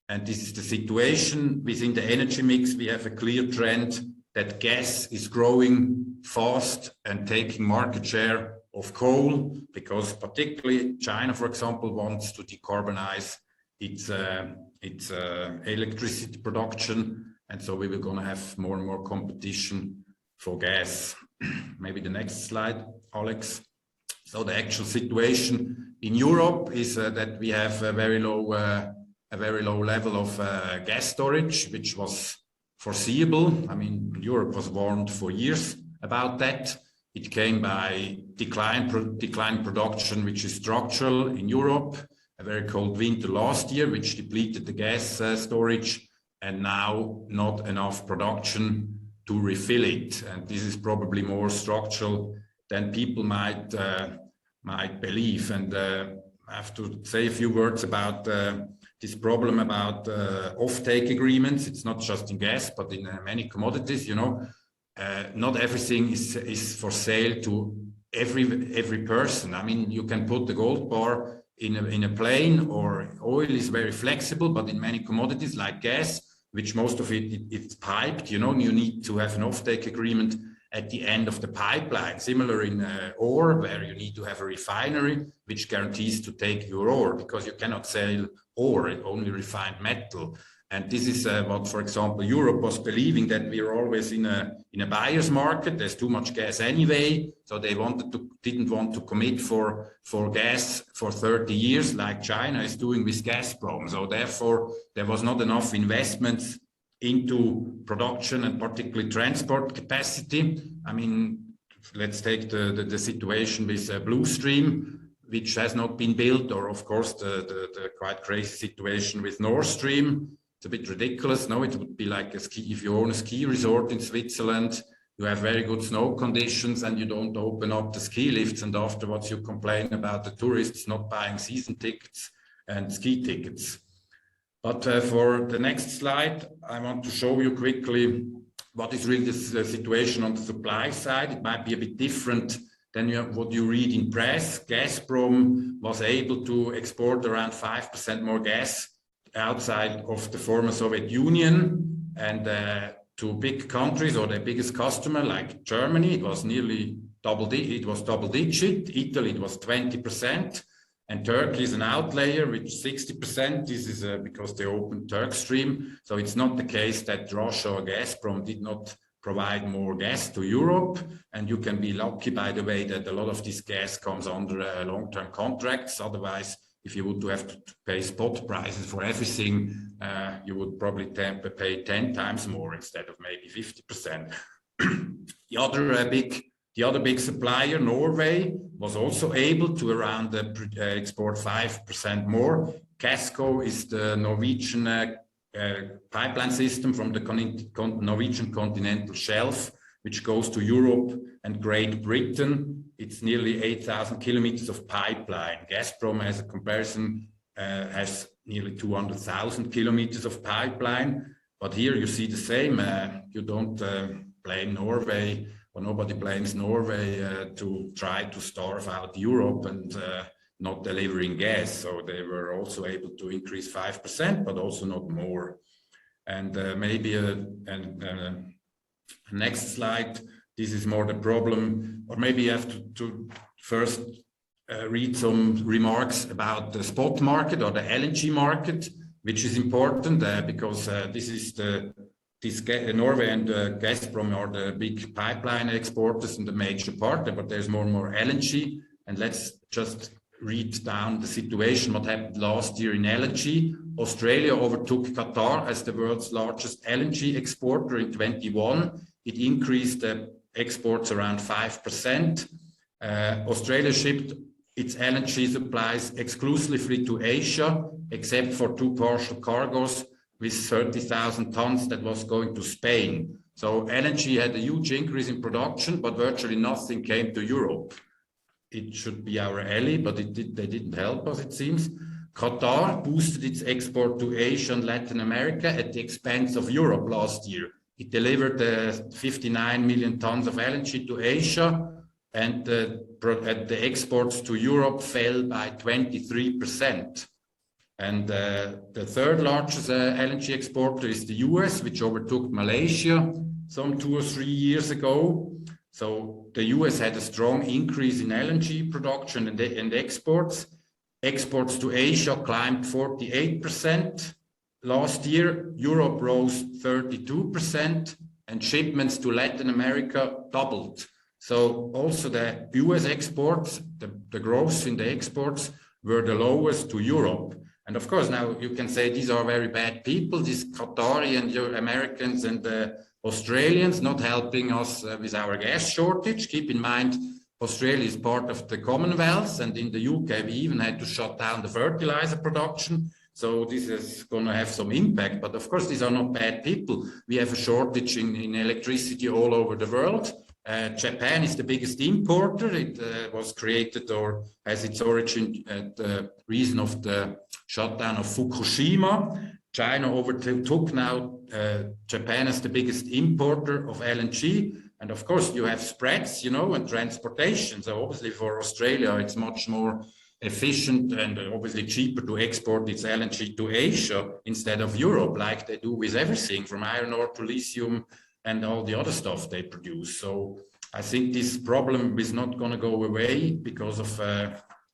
Speaker 4: And this is the situation. Within the energy mix, we have a clear trend that gas is growing fast and taking market share of coal, because particularly China, for example, wants to decarbonize its electricity production. And so we were going to have more and more competition for gas. Maybe the next slide, Alex. So the actual situation in Europe is that we have a very low level of gas storage, which was foreseeable. I mean, Europe was warned for years about that. It came by decline production, which is structural in Europe. A very cold winter last year, which depleted the gas storage, and now not enough production to refill it. And this is probably more structural than people might believe. And I have to say a few words about this problem about off-take agreements. It's not just in gas, but in many commodities, you know. Not everything is for sale to every person. I mean, you can put the gold bar in a plane, or oil is very flexible, but in many commodities like gas, which most of it's piped, you know, you need to have an off-take agreement at the end of the pipeline. Similar in ore, where you need to have a refinery which guarantees to take your ore, because you cannot sell ore, only refined metal. And this is what, for example, Europe was believing, that we are always in a buyer's market. There's too much gas anyway, so they didn't want to commit for gas for 30 years like China is doing with Gazprom. So therefore, there was not enough investments into production and particularly transport capacity. I mean, let's take the situation with Blue Stream, which has not been built, or of course the quite crazy situation with Nord Stream. It's a bit ridiculous. No, it would be like if you own a ski resort in Switzerland, you have very good snow conditions and you don't open up the ski lifts, and afterwards you complain about the tourists not buying season tickets and ski tickets. But for the next slide, I want to show you quickly what is really the situation on the supply side. It might be a bit different than what you read in press. Gazprom was able to export around 5% more gas outside of the former Soviet Union, and to big countries, or their biggest customer like Germany, it was nearly double digit. Italy, it was 20%. And Turkey is an outlier with 60%. This is because they opened Turkstream. So it's not the case that Russia or Gazprom did not provide more gas to Europe. And you can be lucky, by the way, that a lot of this gas comes under long-term contracts. Otherwise, if you would have to pay spot prices for everything, you would probably pay 10 times more instead of maybe 50%. The other big supplier, Norway, was also able to around export 5% more. Casco is the Norwegian pipeline system from the Norwegian continental shelf, which goes to Europe and Great Britain. It's nearly 8,000 kilometers of pipeline. Gazprom, as a comparison, has nearly 200,000 kilometers of pipeline. But here you see the same. You don't blame Norway, or nobody blames Norway to try to starve out Europe and not delivering gas. So they were also able to increase 5%, but also not more. And maybe next slide. This is more the problem, or maybe you have to first read some remarks about the spot market or the LNG market, which is important because Norway and Gazprom are the big pipeline exporters and the major partner, but there's more and more LNG. And let's just read down the situation, what happened last year in LNG. Australia overtook Qatar as the world's largest LNG exporter in 21. It increased exports around 5%. Australia shipped its LNG supplies exclusively to Asia, except for 2 partial cargoes with 30,000 tons that was going to Spain. So LNG had a huge increase in production, but virtually nothing came to Europe. It should be our ally, but they didn't help us, it seems. Qatar boosted its export to Asia and Latin America at the expense of Europe last year. It delivered 59 million tons of LNG to Asia, and the exports to Europe fell by 23%. And the third largest LNG exporter is the US, which overtook Malaysia some 2 or 3 years ago. So the US had a strong increase in LNG production and exports. Exports to Asia climbed 48% last year. Europe rose 32%, and shipments to Latin America doubled. So also the US exports, the growth in the exports were the lowest to Europe. And of course, now you can say these are very bad people, these Qatari and Americans and the Australians not helping us with our gas shortage. Keep in mind, Australia is part of the Commonwealth, and in the UK, we even had to shut down the fertilizer production. So this is going to have some impact. But of course, these are not bad people. We have a shortage in electricity all over the world. Japan is the biggest importer. It was created or has its origin at the reason of the shutdown of Fukushima. China overtook now Japan as the biggest importer of LNG. And of course, you have spreads, and transportation. So obviously for Australia, it's much more efficient and obviously cheaper to export its LNG to Asia instead of Europe, like they do with everything from iron ore to lithium and all the other stuff they produce. So I think this problem is not going to go away because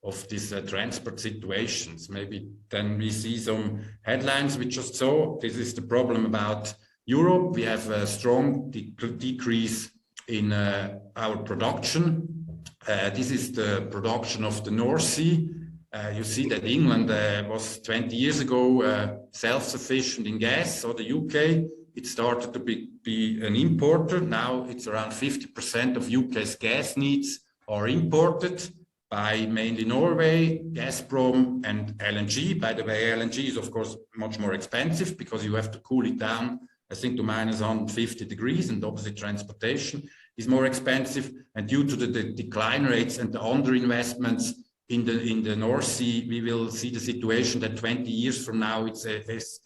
Speaker 4: of these transport situations. Maybe then we see some headlines we just saw. This is the problem about Europe. We have a strong decrease in our production. This is the production of the North Sea. You see that England was 20 years ago self-sufficient in gas, or the UK. It started to be an importer. Now it's around 50% of UK's gas needs are imported by mainly Norway, Gazprom, and LNG. By the way, LNG is of course much more expensive because you have to cool it down, I think, to minus 150 degrees, and obviously transportation is more expensive. And due to the decline rates and the underinvestments in the North Sea, we will see the situation that 20 years from now, it's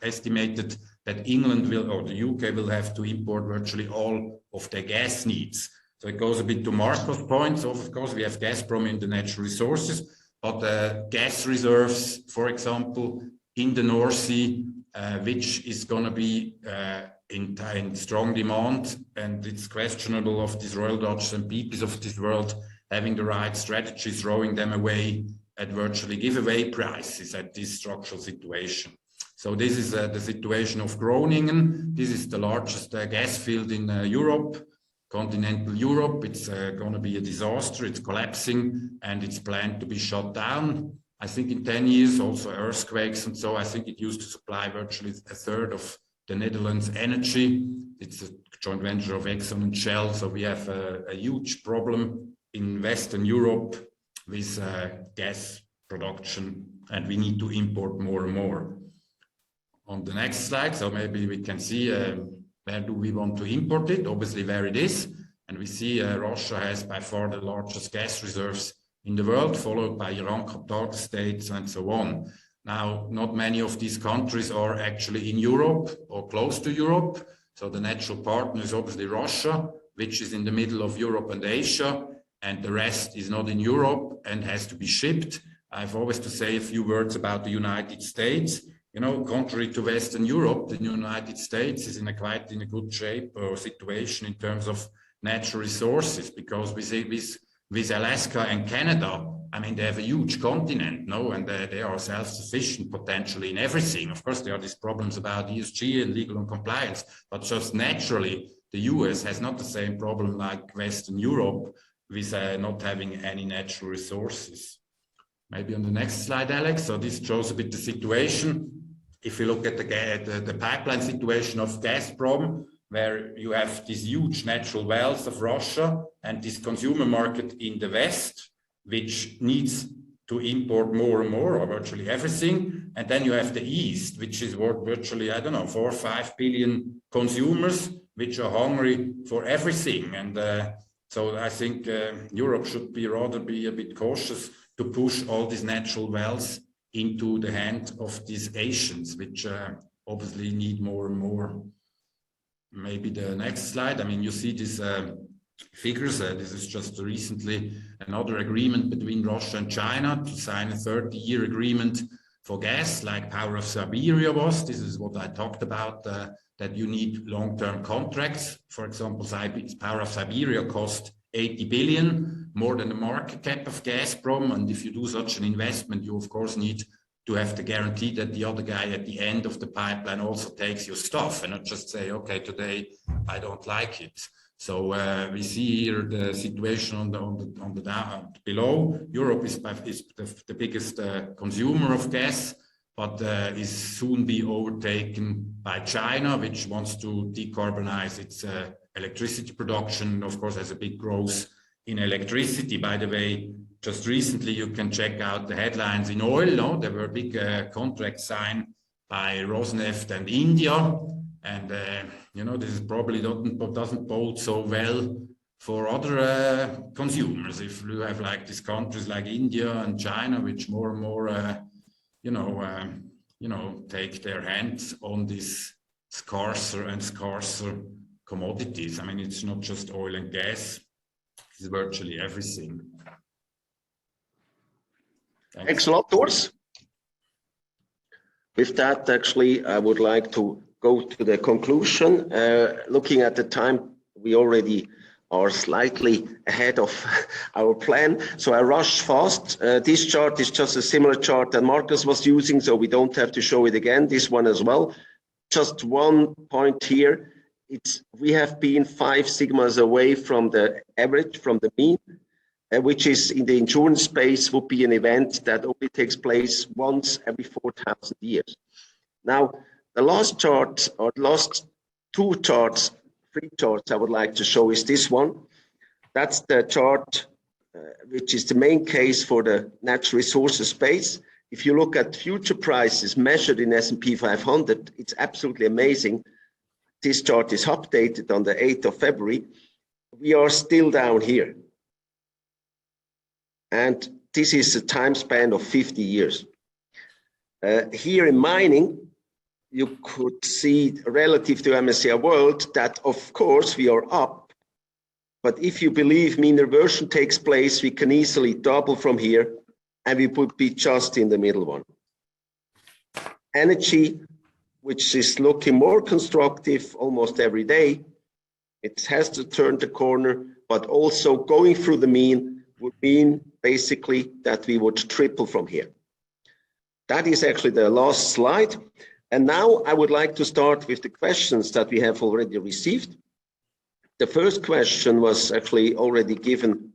Speaker 4: estimated that England will, or the UK will have to import virtually all of their gas needs. So it goes a bit to Marco's point. So of course, we have Gazprom in the natural resources, but gas reserves, for example, in the North Sea, which is going to be in strong demand, and it's questionable of these Royal Dutch and BPs of this world having the right strategy, throwing them away at virtually giveaway prices at this structural situation. So this is the situation of Groningen. This is the largest gas field in Europe, continental Europe. It's going to be a disaster. It's collapsing, and it's planned to be shut down. I think in 10 years, also earthquakes. And so I think it used to supply virtually a third of the Netherlands' energy. It's a joint venture of Exxon and Shell. So we have a huge problem in Western Europe with gas production, and we need to import more and more. On the next slide, so maybe we can see where do we want to import it, obviously where it is. And we see Russia has by far the largest gas reserves in the world, followed by Iran, Qatar, the States, and so on. Now, not many of these countries are actually in Europe or close to Europe. So the natural partner is obviously Russia, which is in the middle of Europe and Asia, and the rest is not in Europe and has to be shipped. I've always to say a few words about the United States. Contrary to Western Europe, the United States is in a good shape or situation in terms of natural resources, because we see with Alaska and Canada, I mean, they have a huge continent, and they are self-sufficient potentially in everything. Of course, there are these problems about ESG and legal and compliance, but just naturally, the US has not the same problem like Western Europe with not having any natural resources. maybe on the next slide, Alex. So this shows a bit the situation. If you look at the pipeline situation of Gazprom, where you have these huge natural wells of Russia and this consumer market in the West, which needs to import more and more, or virtually everything. And then you have the East, which is virtually, I don't know, 4 or 5 billion consumers, which are hungry for everything. And so I think Europe should rather be a bit cautious to push all these natural wells into the hand of these Asians, which obviously need more and more. Maybe the next slide. I mean, you see these figures. This is just recently another agreement between Russia and China to sign a 30-year agreement for gas, like Power of Siberia was. This is what I talked about, that you need long-term contracts. For example, Power of Siberia cost 80 billion, more than the market cap of Gazprom. And if you do such an investment, you of course need to have the guarantee that the other guy at the end of the pipeline also takes your stuff and not just say, okay, today I don't like it. So we see here the situation on the down below. Europe is the biggest consumer of gas, but is soon be overtaken by China, which wants to decarbonize its electricity production. Of course, has a big growth in electricity. By the way, just recently you can check out the headlines in oil. No, there were big contracts signed by Rosneft and India, and you know, this is probably doesn't bode so well for other consumers. If you have like these countries like India and China, which more and more you know, take their hands on these scarcer and scarcer commodities. I mean, it's not just oil and gas, it's virtually everything. Thanks.
Speaker 1: Thanks a lot, Urs. With that, actually, I would like to go to the conclusion. Looking at the time, we already are slightly ahead of our plan, so I rush fast. This chart is just a similar chart that Marcus was using, so we don't have to show it again, this one as well. Just one point here. We have been 5 sigmas away from the average, from the mean, which is in the insurance space would be an event that only takes place once every 4,000 years. Now, the last chart, or last 2 charts, 3 charts I would like to show is this one. That's the chart which is the main case for the natural resources space. If you look at future prices measured in S&P 500, it's absolutely amazing. This chart is updated on the 8th of February. We are still down here. And this is a time span of 50 years. Here in mining, you could see relative to MSCI World that, of course, we are up. But if you believe mean reversion takes place, we can easily double from here, and we would be just in the middle one. Energy, which is looking more constructive almost every day, it has to turn the corner, but also going through the mean would mean basically that we would triple from here. That is actually the last slide. And now I would like to start with the questions that we have already received. The first question was actually already given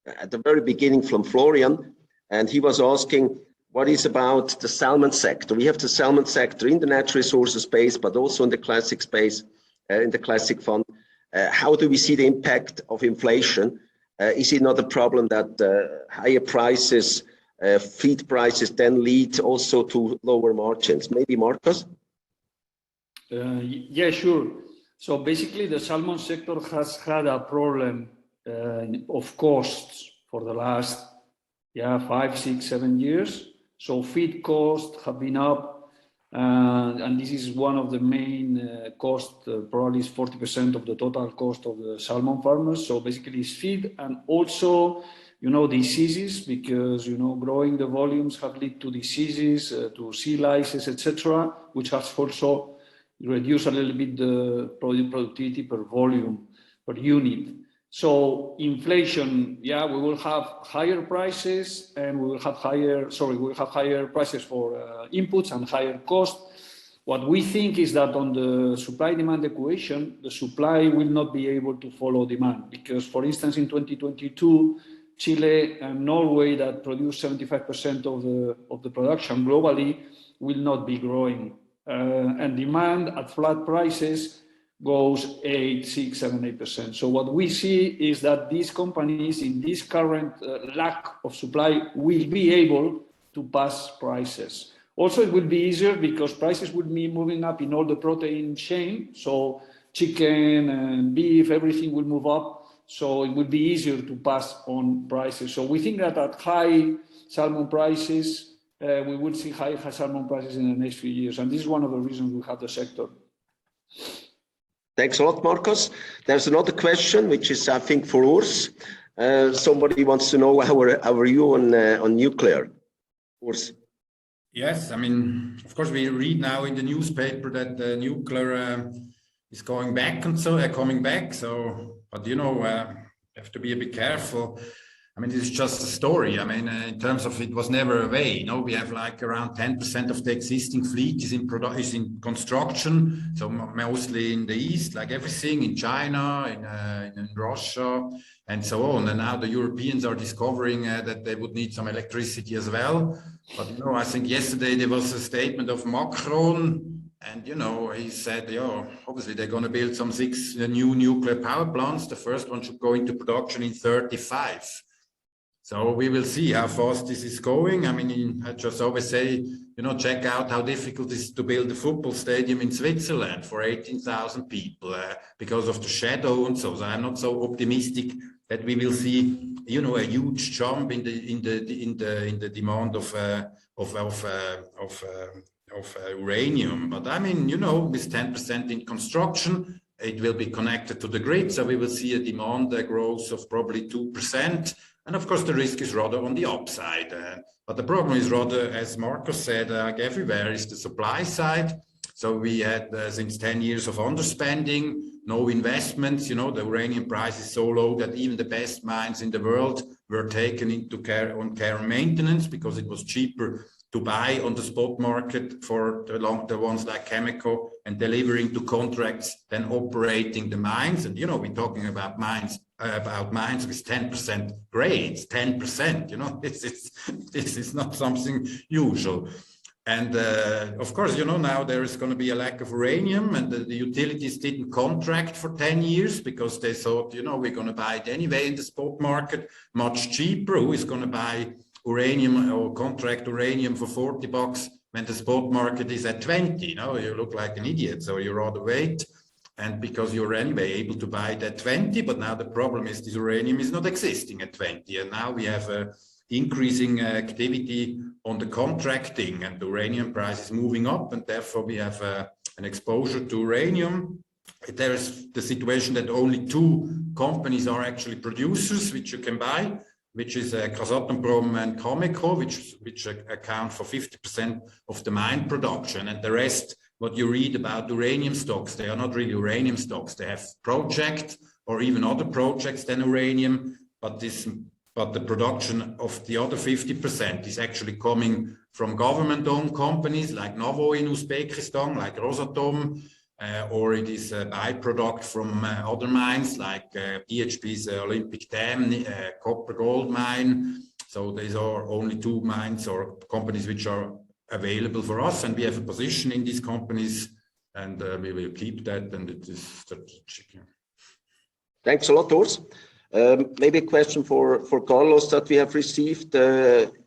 Speaker 1: at the very beginning from Florian, and he was asking, what is about the salmon sector? We have the salmon sector in the natural resources space, but also in the classic space, in the classic fund. How do we see the impact of inflation? Is it not a problem that higher prices, feed prices then lead also to lower margins? Maybe Marcus?
Speaker 3: Yeah, sure. So basically the salmon sector has had a problem of costs for the last 5, 6, 7 years. So feed costs have been up, and this is one of the main costs, probably is 40% of the total cost of the salmon farmers. So basically it's feed, and also, you know, diseases, because, you know, growing the volumes have led to diseases, to sea lices, etc., which has also reduced a little bit the productivity per volume, per unit. So inflation, we will have higher prices, and we will have higher prices for inputs and higher cost. What we think is that on the supply-demand equation, the supply will not be able to follow demand, because, for instance, in 2022, Chile and Norway, that produce 75% of the production globally, will not be growing. And demand at flat prices goes 8, 6, 7, 8%. So what we see is that these companies in this current lack of supply will be able to pass prices. Also, it will be easier because prices will be moving up in all the protein chain. So chicken and beef, everything will move up. So it will be easier to pass on prices. So we think that at high salmon prices, we will see high salmon prices in the next few years. And this is one of the reasons we have the sector.
Speaker 1: Thanks a lot, Marcos. There's another question, which is, I think, for Urs. Somebody wants to know our view on nuclear. Urs.
Speaker 4: Yes, I mean, of course, we read now in the newspaper that the nuclear is going back and so coming back. So, but you know, you have to be a bit careful. I mean, it's just a story. I mean, in terms of it was never away. You know, we have like around 10% of the existing fleet is in construction. So mostly in the East, like everything in China, in Russia, and so on. And now the Europeans are discovering that they would need some electricity as well. But, you know, I think yesterday there was a statement of Macron. And, you know, he said, yeah, obviously they're going to build some 6 new nuclear power plants. The first one should go into production in 35. So we will see how fast this is going. I mean, I just always say, you know, check out how difficult it is to build a football stadium in Switzerland for 18,000 people because of the shadow and so. So I'm not so optimistic that we will see, you know, a huge jump in the demand of uranium. But I mean, you know, with 10% in construction, it will be connected to the grid. So we will see a demand growth of probably 2%. And of course, the risk is rather on the upside. But the problem is rather, as Marcos said, like everywhere, is the supply side. So we had since 10 years of underspending, no investments. You know, the uranium price is so low that even the best mines in the world were taken into care and maintenance because it was cheaper to buy on the spot market for the ones like Chemical and delivering to contracts than operating the mines. And, you know, we're talking about mines with 10% grades, 10%, you know, this is not something usual. And of course, you know, now there is going to be a lack of uranium and the utilities didn't contract for 10 years because they thought, you know, we're going to buy it anyway in the spot market, much cheaper. Who is going to buy uranium or contract uranium for $40 when the spot market is at 20? You know, you look like an idiot. So you rather wait. And because you're anyway able to buy it at 20, but now the problem is this uranium is not existing at 20. And now we have a increasing activity on the contracting and the uranium price is moving up. And therefore we have an exposure to uranium. There is the situation that only 2 companies are actually producers, which you can buy, which is Kazatomprom and Cameco, which account for 50% of the mine production. And the rest, what you read about uranium stocks, they are not really uranium stocks. They have projects or even other projects than uranium, but the production of the other 50% is actually coming from government-owned companies like Novo in Uzbekistan, like Rosatom, or it is a byproduct from other mines like BHP's Olympic Dam, copper gold mine. So these are only 2 mines or companies which are available for us, and we have a position in these companies, and we will keep that, and it is strategic.
Speaker 1: Thanks a lot, Urs. Maybe a question for Carlos that we have received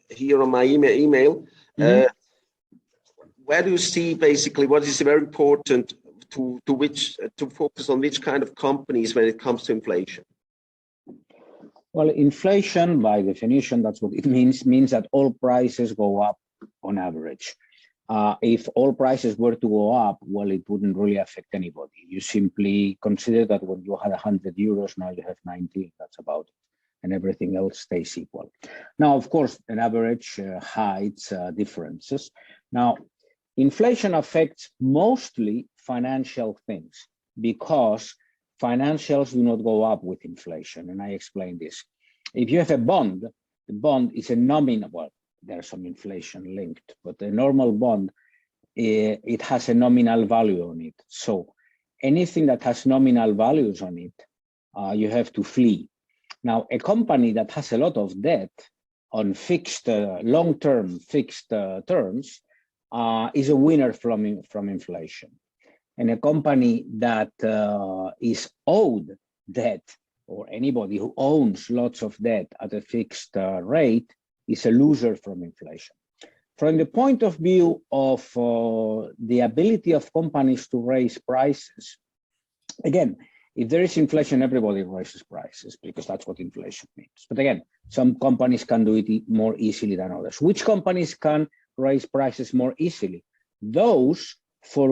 Speaker 1: here on my email. Where do you see basically what is very important to focus on which kind of companies when it comes to inflation?
Speaker 2: Well, inflation, by definition, that's what it means that all prices go up on average. If all prices were to go up, well, it wouldn't really affect anybody. You simply consider that when you had 100 euros, now you have 90, that's about it, and everything else stays equal. Now, of course, an average hides differences. Now, inflation affects mostly financial things because financials do not go up with inflation, and I explain this. If you have a bond, the bond is a nominal, well, there's some inflation linked, but the normal bond, it has a nominal value on it. So anything that has nominal values on it, you have to flee. Now, a company that has a lot of debt on fixed, long-term fixed terms is a winner from inflation. And a company that is owed debt, or anybody who owns lots of debt at a fixed rate, is a loser from inflation. From the point of view of the ability of companies to raise prices, again, if there is inflation, everybody raises prices because that's what inflation means. But again, some companies can do it more easily than others. Which companies can raise prices more easily? Those for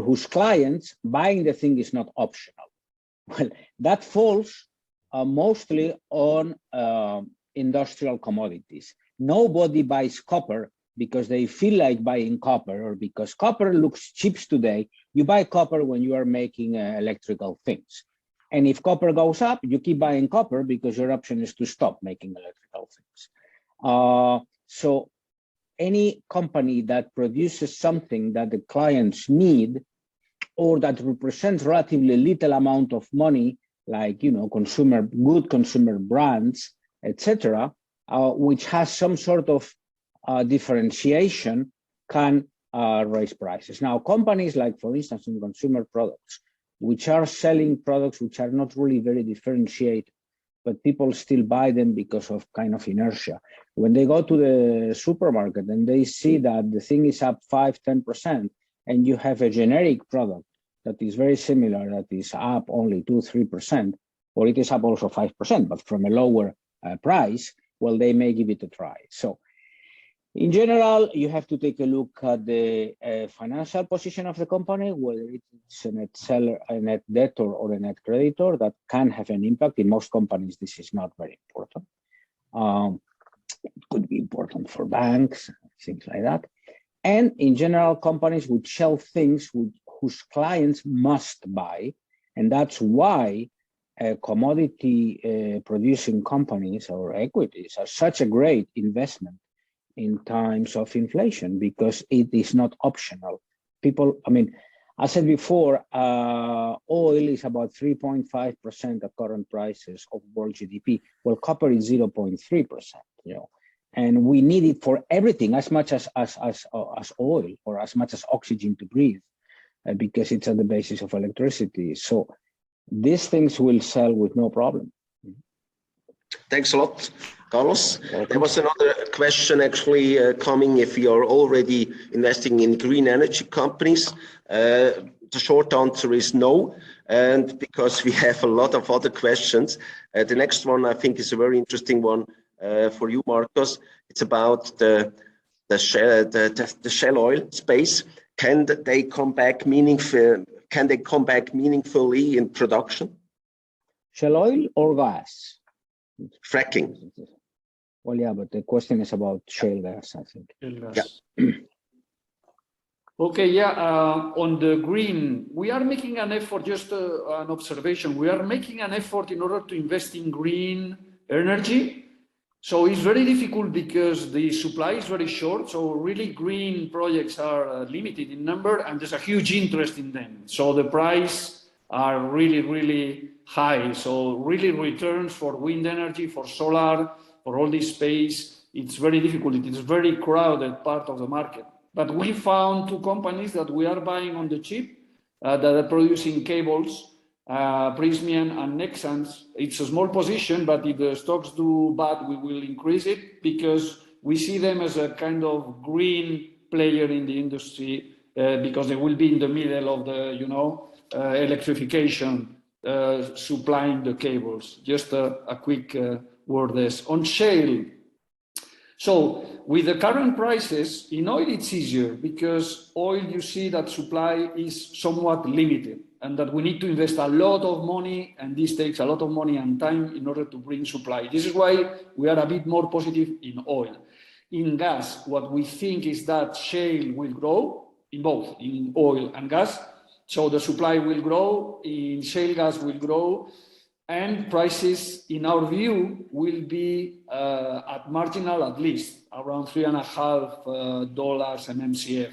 Speaker 2: whose clients buying the thing is not optional. Well, that falls mostly on industrial commodities. Nobody buys copper because they feel like buying copper or because copper looks cheap today. You buy copper when you are making electrical things. And if copper goes up, you keep buying copper because your option is to stop making electrical things. So any company that produces something that the clients need or that represents relatively little amount of money, like good consumer brands, etc., which has some sort of differentiation, can raise prices. Now, companies like, for instance, in consumer products, which are selling products which are not really very differentiated, but people still buy them because of kind of inertia. When they go to the supermarket and they see that the thing is up 5–10%, and you have a generic product that is very similar, that is up only 2–3%, or it is up also 5%, but from a lower price, well, they may give it a try. So in general, you have to take a look at the financial position of the company, whether it's a net seller, a net debtor, or a net creditor. That can have an impact. In most companies, this is not very important. It could be important for banks, things like that. And in general, companies which sell things whose clients must buy. And that's why commodity producing companies or equities are such a great investment in times of inflation, because it is not optional. People, I mean, I said before, oil is about 3.5% at current prices of world GDP. Well, copper is 0.3%, and we need it for everything as much as oil, or as much as oxygen to breathe, because it's at the basis of electricity. So these things will sell with no problem.
Speaker 1: Thanks a lot, Carlos. There was another question actually coming if you are already investing in green energy companies. The short answer is no, and because we have a lot of other questions. The next one I think is a very interesting one for you, Marcos. It's about the shale oil space. Can they come back meaningfully in production?
Speaker 2: Shale oil or gas?
Speaker 1: Fracking.
Speaker 2: Well, yeah, but the question is about shale gas, I think.
Speaker 3: Shale gas. Yeah. Okay, yeah, on the green, we are making an effort, just an observation. We are making an effort in order to invest in green energy. So it's very difficult because the supply is very short. So really green projects are limited in number, and there's a huge interest in them. So the price are really, really high. So really returns for wind energy, for solar, for all this space, it's very difficult. It is a very crowded part of the market. But we found two companies that we are buying on the cheap that are producing cables, Prysmian and Nexans. It's a small position, but if the stocks do bad, we will increase it because we see them as a kind of green player in the industry because they will be in the middle of the, electrification, supplying the cables. Just a quick word this. On shale, so with the current prices, in oil it's easier because oil, you see that supply is somewhat limited and that we need to invest a lot of money, and this takes a lot of money and time in order to bring supply. This is why we are a bit more positive in oil. In gas, what we think is that shale will grow in both, in oil and gas. So the supply will grow, in shale gas will grow, and prices, in our view, will be at marginal, at least around $3.5 an MCF.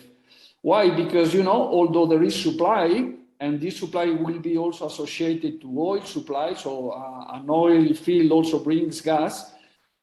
Speaker 3: Why? Because, although there is supply, and this supply will be also associated to oil supply. So an oil field also brings gas.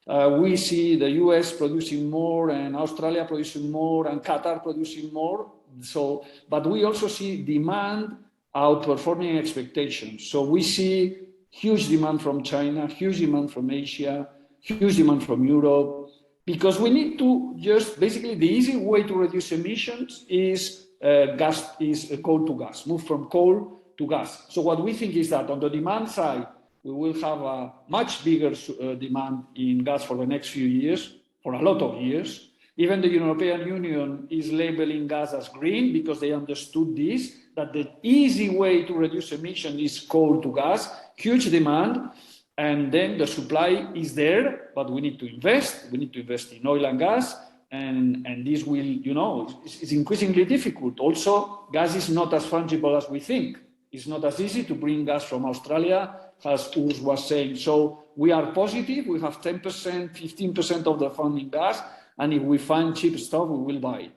Speaker 3: We see the US producing more and Australia producing more and Qatar producing more. So, but we also see demand outperforming expectations. So we see huge demand from China, huge demand from Asia, huge demand from Europe, because we need to just basically the easy way to reduce emissions is coal to gas, move from coal to gas. So what we think is that on the demand side, we will have a much bigger demand in gas for the next few years, for a lot of years. Even the European Union is labeling gas as green because they understood this, that the easy way to reduce emission is coal to gas, huge demand, and then the supply is there, but we need to invest. We need to invest in oil and gas, and this will, you know, it's increasingly difficult. Also, gas is not as fungible as we think. It's not as easy to bring gas from Australia, as Urs was saying. So we are positive. We have 10%, 15% of the fund in gas, and if we find cheap stuff, we will buy it.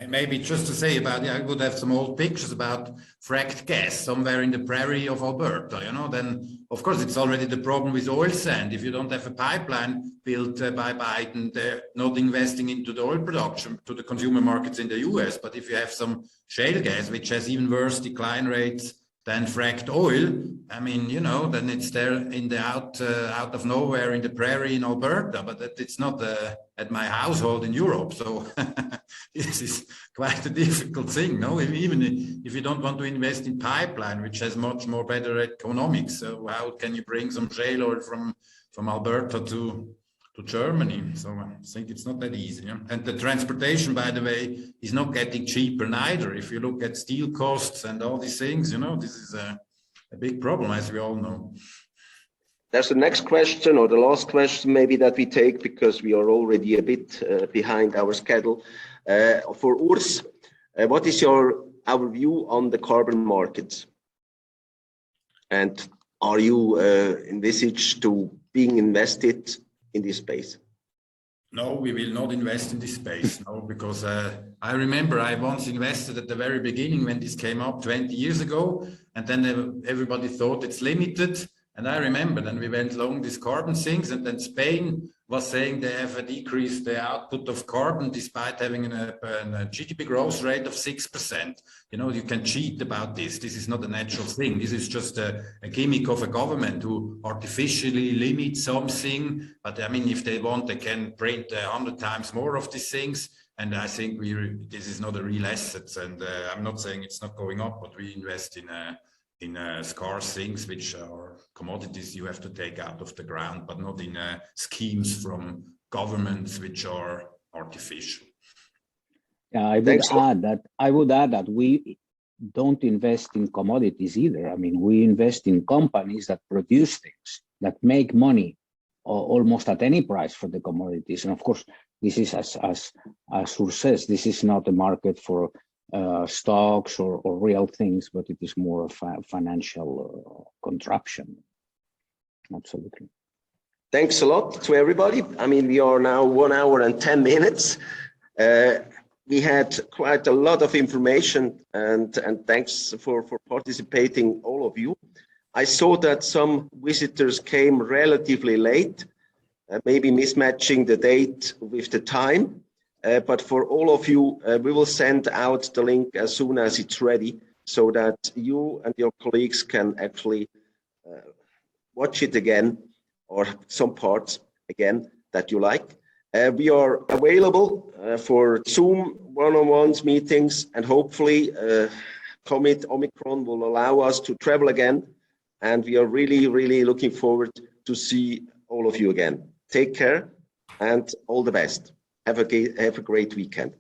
Speaker 4: And maybe just to say about, I would have some old pictures about fracked gas somewhere in the prairie of Alberta, you know, then of course it's already the problem with oil sand. If you don't have a pipeline built by Biden, they're not investing into the oil production to the consumer markets in the US. But if you have some shale gas, which has even worse decline rates than fracked oil, I mean, you know, then it's there in the out of nowhere in the prairie in Alberta, but it's not at my household in Europe. So this is quite a difficult thing, no? Even if you don't want to invest in pipeline, which has much more better economics, so how can you bring some shale oil from Alberta to Germany? So I think it's not that easy. Yeah? And the transportation, by the way, is not getting cheaper neither. If you look at steel costs and all these things, you know, this is a big problem, as we all know.
Speaker 1: There's the next question, or the last question maybe, that we take, because we are already a bit behind our schedule. For Urs, what is our view on the carbon markets? And are you envisaged to being invested in this space?
Speaker 4: No, we will not invest in this space, no, because I remember I once invested at the very beginning when this came up 20 years ago, and then everybody thought it's limited. And I remember then we went along these carbon things, and then Spain was saying they have decreased the output of carbon despite having a GDP growth rate of 6%. You know, you can cheat about this. This is not a natural thing. This is just a gimmick of a government who artificially limits something. But I mean, if they want, they can print 100 times more of these things. And I think this is not a real asset. And I'm not saying it's not going up, but we invest in scarce things, which are commodities you have to take out of the ground, but not in schemes from governments which are artificial.
Speaker 2: Yeah, I would add that we don't invest in commodities either. I mean, we invest in companies that produce things, that make money almost at any price for the commodities. And of course, this is, as Urs says, this is not a market for stocks or real things, but it is more of a financial contraption. Absolutely.
Speaker 1: Thanks a lot to everybody. I mean, we are now 1 hour and 10 minutes. We had quite a lot of information, and thanks for participating, all of you. I saw that some visitors came relatively late, maybe mismatching the date with the time. But for all of you, we will send out the link as soon as it's ready, so that you and your colleagues can actually watch it again, or some parts again that you like. We are available for Zoom one-on-ones meetings, and hopefully Omicron will allow us to travel again. And we are really, really looking forward to see all of you again. Take care and all the best. Have a great weekend.